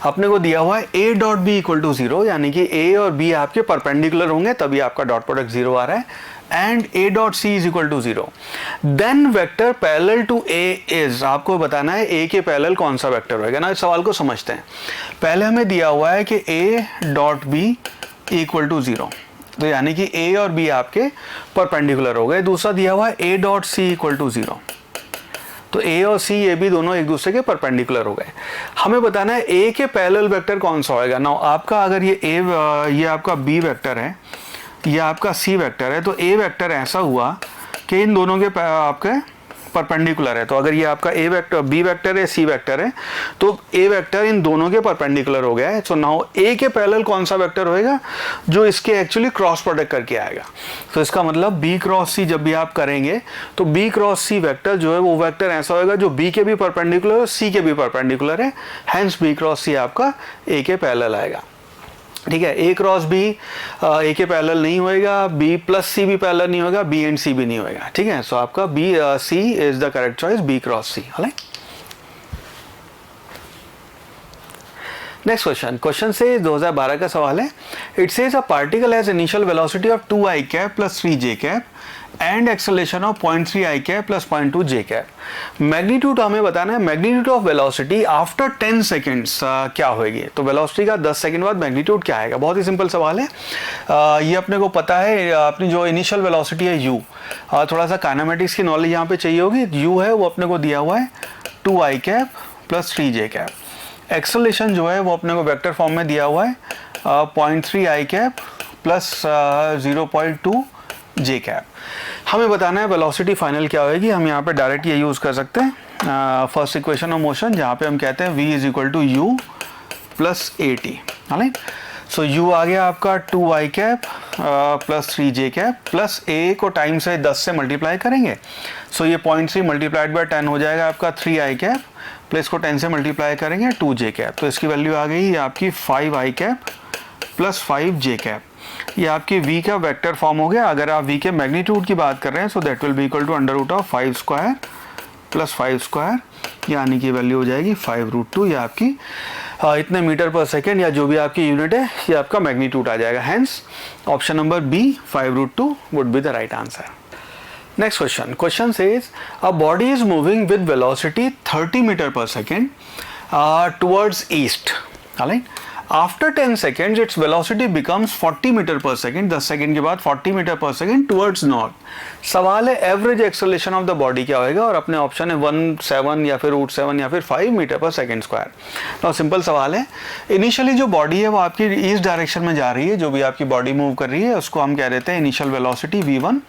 अपने को दिया हुआ है a dot b equal to 0, यानी कि a और b आपके परपेंडिकुलर होंगे तभी आपका डॉट प्रोडक्ट 0 आ रहा है. And a dot c is equal to 0. Then vector parallel to a is, आपको बताना है a के पैरेलल कौन सा वेक्टर होगा ना. इस सवाल को समझते हैं. पहले हमें दिया हुआ है कि a dot b equal to 0, तो यानी कि a और b आपके परपेंडिकुलर हो गए. दूसरा दिया हुआ है a dot c equal to 0, तो a और c ये भी दोनों एक दूसरे के परपेंडिकुलर हो गए. हमें बताना है a के पैरेलल वेक्टर कौन सा होएगा. नाउ आपका अगर ये ये आपका b वेक्टर है, ये आपका c वेक्टर है, तो a वेक्टर ऐसा हुआ कि इन दोनों के आपके परपेंडिकुलर है. तो अगर ये आपका a वेक्टर, b वेक्टर है, c वेक्टर है, तो a वेक्टर इन दोनों के परपेंडिकुलर हो गया है. सो नाउ a के पैरेलल कौन सा वेक्टर होएगा, जो इसके एक्चुअली क्रॉस प्रोडक्ट करके आएगा. तो इसका मतलब b क्रॉस c जब भी आप करेंगे तो b क्रॉस c वेक्टर जो है वो वेक्टर ऐसा होगा जो b के भी परपेंडिकुलर और c के भी परपेंडिकुलर है. हेंस b क्रॉस c आपका a के पैरेलल आएगा. ठीक है. a क्रॉस b a के पैरेलल नहीं होएगा, b प्लस c भी पैरेलल नहीं होगा, b एंड c भी नहीं होएगा. ठीक है. सो आपका b c is the correct choice, b cross c. Next question. Question से 2012 का सवाल है. It says a particle has initial velocity of 2i cap plus 3j cap and acceleration of 0.3i cap plus 0.2j cap. Magnitude हमें बताना है. Magnitude of velocity after 10 seconds क्या होगी. तो वेलोसिटी का 10 सेकेंड बाद मैग्नीट्यूड क्या आएगा. बहुत ही सिंपल सवाल है. ये अपने को पता है. अपनी जो इनिशियल वेलोसिटी है u, थोड़ा सा काइनेमेटिक्स की नॉलेज यहाँ पे चाहिए होगी. u है वो अपने को दिया हुआ है 2i cap plus 3j cap. Acceleration जो है वो अपने को वेक्टर फॉर्म में दिया हुआ है 0.3i cap plus 0.2j cap. हमें बताना है वेलोसिटी फाइनल क्या होगी. हम यहाँ पे डायरेक्ट ये यूज़ कर सकते हैं फर्स्ट इक्वेशन ऑफ मोशन, जहाँ पे हम कहते हैं v is equal to u plus at. Right. So u आ गया आपका 2i cap plus 3j cap plus a को टाइम से 10 से मल्टीप्लाई करेंगे. सो ये 0.3 मल्टीप्लाइड बाय 10 हो जाएगा आपका 3i कैप, प्लस को 10 से मल्टीप्लाई करेंगे 2j कैप. तो इसकी वैल्यू आ गई आपकी 5i cap plus 5j cap. ये आपकी v का वेक्टर फॉर्म हो गया. अगर आप v के मैग्नीट्यूड की बात कर रहे हैं so that will be equal to under root of 5 square plus 5 square, यानी कि वैल्यू हो जाएगी 5√2. ये आपकी इतने मीटर पर सेकेंड या जो भी आपकी यूनिट है ये आपका मैग्नीट्यूड आ जाएगा. Hence option number B 5√2 would be the right answer. Next question. Question says a body is moving with velocity 30 metre per second towards east. Right. After 10 second its velocity becomes 40 metre per second, 10 second के बाद 40 metre per second towards north. सवाल है average acceleration of the body क्या होगा, और अपने ऑप्शन है 1.7 या फिर √7 या फिर 5 मीटर पर सेकेंड स्क्वायर। तो सिंपल सवाल है, इनिशियली जो बॉडी है वो आपकी इस डायरेक्शन में जा रही है, जो भी आपकी बॉडी मूव कर रही है उसको हम कह देते हैं इनिशियल वेलोसिटी v1।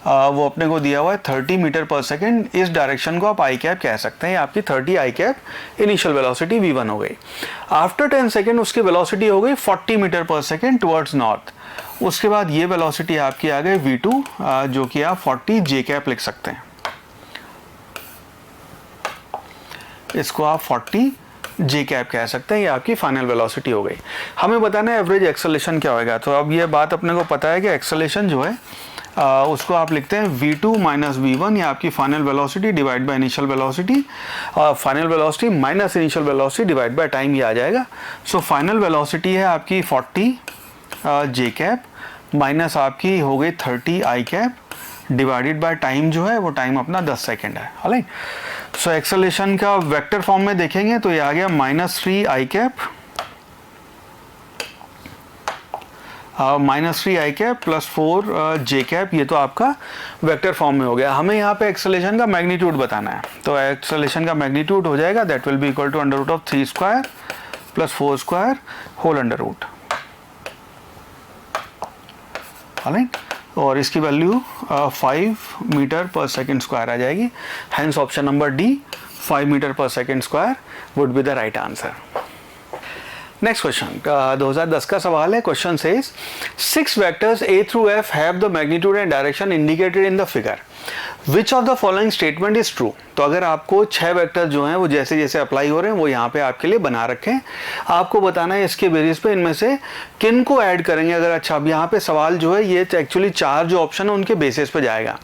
वो अपने को दिया हुआ है 30 मीटर पर सेकेंड, इस डायरेक्शन को आप आई कैप कह सकते हैं, आपकी 30 आई कैप इनिशियल वेलोसिटी v1 हो गई। आफ्टर 10 सेकेंड उसकी वेलोसिटी हो गई 40 metre per second towards north. उसके बाद ये वेलोसिटी आपकी आ गई v2, जो कि आप 40 जे कैप लिख सकते हैं, इसको आप 40 जे कैप कह सकते हैं, ये आपकी फाइनल वेलोसिटी हो गई। हमें बताना है एवरेज एक्सेलरेशन क्या होगा। तो अब ये बात अपने को पता है कि एक्सेलरेशन जो है उसको आप लिखते हैं v2 माइनस v1, या आपकी final velocity divide by initial velocity, और final velocity minus initial velocity divide by time ये आ जाएगा। सो फाइनल वेलोसिटी है आपकी 40 जे कैप माइनस आपकी हो गई 30 आई कैप डिवाइडेड बाय टाइम जो है वो टाइम अपना 10 सेकेंड है। ऑलराइट, सो एक्सेलरेशन का वेक्टर फॉर्म में देखेंगे तो ये आ गया -3 आई कैप -3 आई कैप प्लस 4 जे कैप, ये तो आपका वेक्टर फॉर्म में हो गया। हमें यहाँ पे एक्सेलरेशन का मैग्नीट्यूड बताना है, तो एक्सेलरेशन का मैग्नीट्यूड हो जाएगा that will be equal to √3 square plus 4 square whole √। Alright, और इसकी value 5 metre per second square आ जाएगी। Hence option number D 5 metre per second square would be the right answer. Next question 2010 का सवाल है। Question says 6 vectors A through F have the magnitude and direction indicated in the figure. Which of the following statement is true? तो अगर आपको 6 वेक्टर जो हैं वो जैसे जैसे अप्लाई हो रहे हैं वो यहाँ पे आपके लिए बना रखे हैं, आपको बताना है इसके बेसिस पे इनमें से किन को ऐड करेंगे। अगर अच्छा, अब यहाँ पे सवाल जो है ये एक्चुअली 4 जो ऑप्शन है उनके बेसिस पे जाएगा।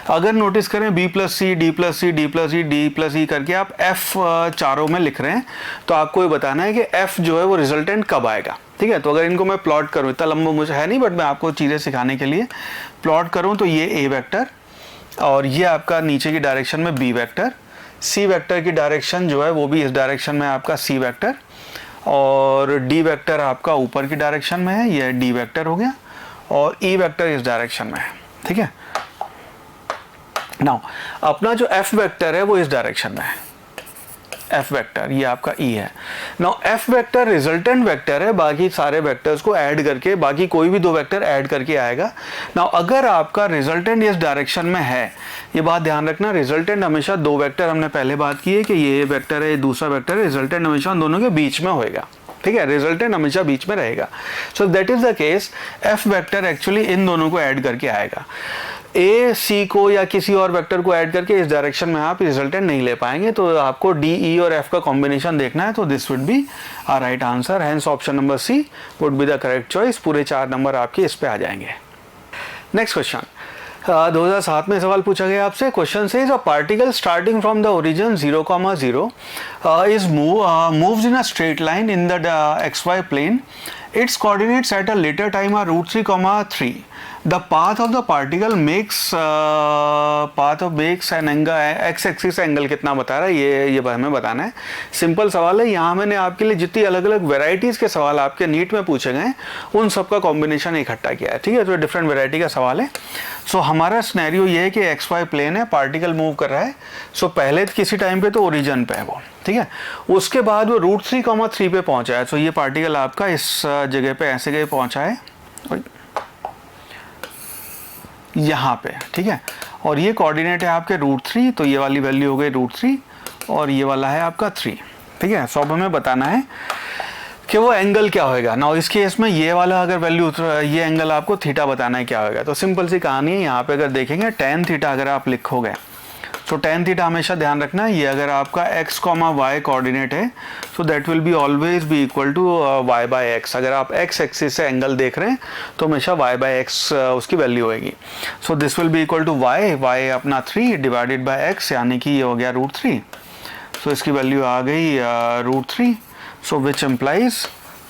अगर नोटिस करें B+C D+C D+E D+E करके आप F चारों में लिख रहे हैं, तो आपको ये बताना है कि F जो है वो रिजल्टेंट कब आएगा। ठीक है, तो अगर इनको मैं प्लॉट करूँ, इतना लंबा मुझे है नहीं बट मैं आपको चीज़ें सिखाने के लिए प्लॉट करूँ, तो ये A वेक्टर और ये आपका नीचे की डायरेक्शन में B वेक्टर, C वेक्टर की डायरेक्शन जो है वो भी इस डायरेक्शन में आपका C वेक्टर, और D वेक्टर आपका ऊपर की डायरेक्शन में है, ये D वेक्टर हो गया, और E वेक्टर इस डायरेक्शन में है। ठीक है, नाउ अपना जो F वेक्टर है वो इस डायरेक्शन में है, F वेक्टर ये आपका E है। Now F vector resultant vector है, बाकी सारे वेक्टर्स को ऐड करके, बाकी कोई भी 2 वेक्टर ऐड करके आएगा। नाउ अगर आपका रिजल्टेंट इस डायरेक्शन में है, ये बात ध्यान रखना, रिजल्टेंट हमेशा 2 वेक्टर, हमने पहले बात की है कि ये वेक्टर है, ये दूसरा वेक्टर है, रिजल्टेंट हमेशा उन दोनों के बीच में होएगा। ठीक है, रिजल्टेंट हमेशा बीच में रहेगा। सो that is the case, F vector actually in दोनों को ऐड करके आएगा। A, C को या किसी और वेक्टर को ऐड करके इस डायरेक्शन में आप रिजल्टेंट नहीं ले पाएंगे, तो आपको D, E और F का कॉम्बिनेशन देखना है, तो this would be a right answer. Hence option number C would be the correct choice. पूरे 4 नंबर आपके इस पे आ जाएंगे। नेक्स्ट क्वेश्चन 2007 में सवाल पूछा गया आपसे। क्वेश्चन से a particle starting from the origin 0,0 is moves in a straight line in the XY plane. Its coordinates at a later time are √3,3. The path of the particle makes an angle, x-axis angle कितना बता रहा है, ये हमें बताना है। सिंपल सवाल है। यहाँ मैंने आपके लिए जितनी अलग अलग वेराइटीज़ के सवाल आपके नीट में पूछे गए उन सब का कॉम्बिनेशन इकट्ठा किया है। ठीक है, तो डिफरेंट वेराइटी का सवाल है। सो हमारा सिनेरियो ये है कि XY प्लेन है, पार्टिकल मूव कर रहा है। सो पहले किसी टाइम पे तो ओरिजिन पे है वो, ठीक है, उसके बाद वो √3,3 पे पहुंचा है। सो ये पार्टिकल आपका इस जगह पे ऐसे गए पहुंचा है यहाँ पे, ठीक है, और ये कोऑर्डिनेट है आपके √3, तो ये वाली वैल्यू हो गई √3 और ये वाला है आपका 3। ठीक है, सो अब हमें बताना है कि वो एंगल क्या होएगा। ना इस केस में ये वाला अगर वैल्यू, ये एंगल आपको थीटा बताना है क्या होगा। तो सिंपल सी कहानी है, यहाँ पे अगर देखेंगे tan थीटा अगर आप लिखोगे, तो tan थीटा हमेशा ध्यान रखना, ये अगर आपका x, y कोऑर्डिनेट है, so that will be always be equal to y/x। अगर आप x एक्सिस से एंगल देख रहे हैं तो हमेशा y/x उसकी वैल्यू होगी। So this will be equal to y अपना 3 डिवाइडेड बाय x, यानी कि ये हो गया √3। सो इसकी वैल्यू आ गई √3, so which implies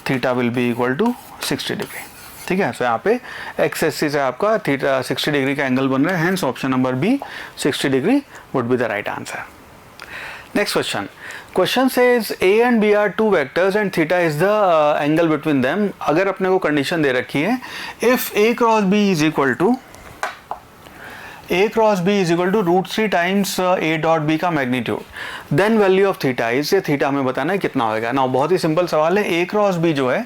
theta will be equal to 60 degree. ठीक है, सो यहाँ पे एक्स एक्सिस से आपका थीटा 60 डिग्री का एंगल बन रहा है। Hence option number B 60 degree would be the right answer. Next question question says A and B are two vectors and theta is the angle between them. अगर अपने को कंडीशन दे रखी है if A cross B is equal to √3 times A dot B का magnitude, then value of theta is, ये थीटा हमें बताना है कितना होगा ना। बहुत ही सिंपल सवाल है। A क्रॉस B जो है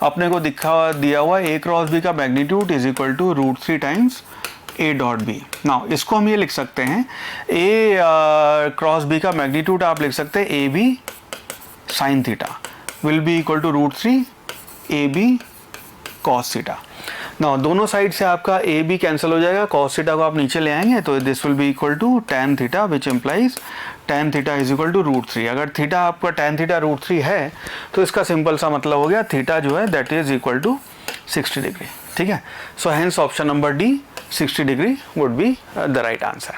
अपने को दिया हुआ A क्रॉस B का magnitude is equal to √3 times A dot B। ना इसको हम ये लिख सकते हैं A क्रॉस B का मैग्नीट्यूड आप लिख सकते हैं AB sine theta will be equal to √3 AB cos theta. ना दोनों साइड से आपका ए बी कैंसिल हो जाएगा, कॉस थीटा को आप नीचे ले आएंगे तो this will be equal to tan theta which implies tan theta is equal to √3। अगर थीटा आपका tan थीटा √3 है तो इसका सिंपल सा मतलब हो गया थीटा जो है that is equal to 60 degree. ठीक है, so hence option number D 60 degree would be the right answer.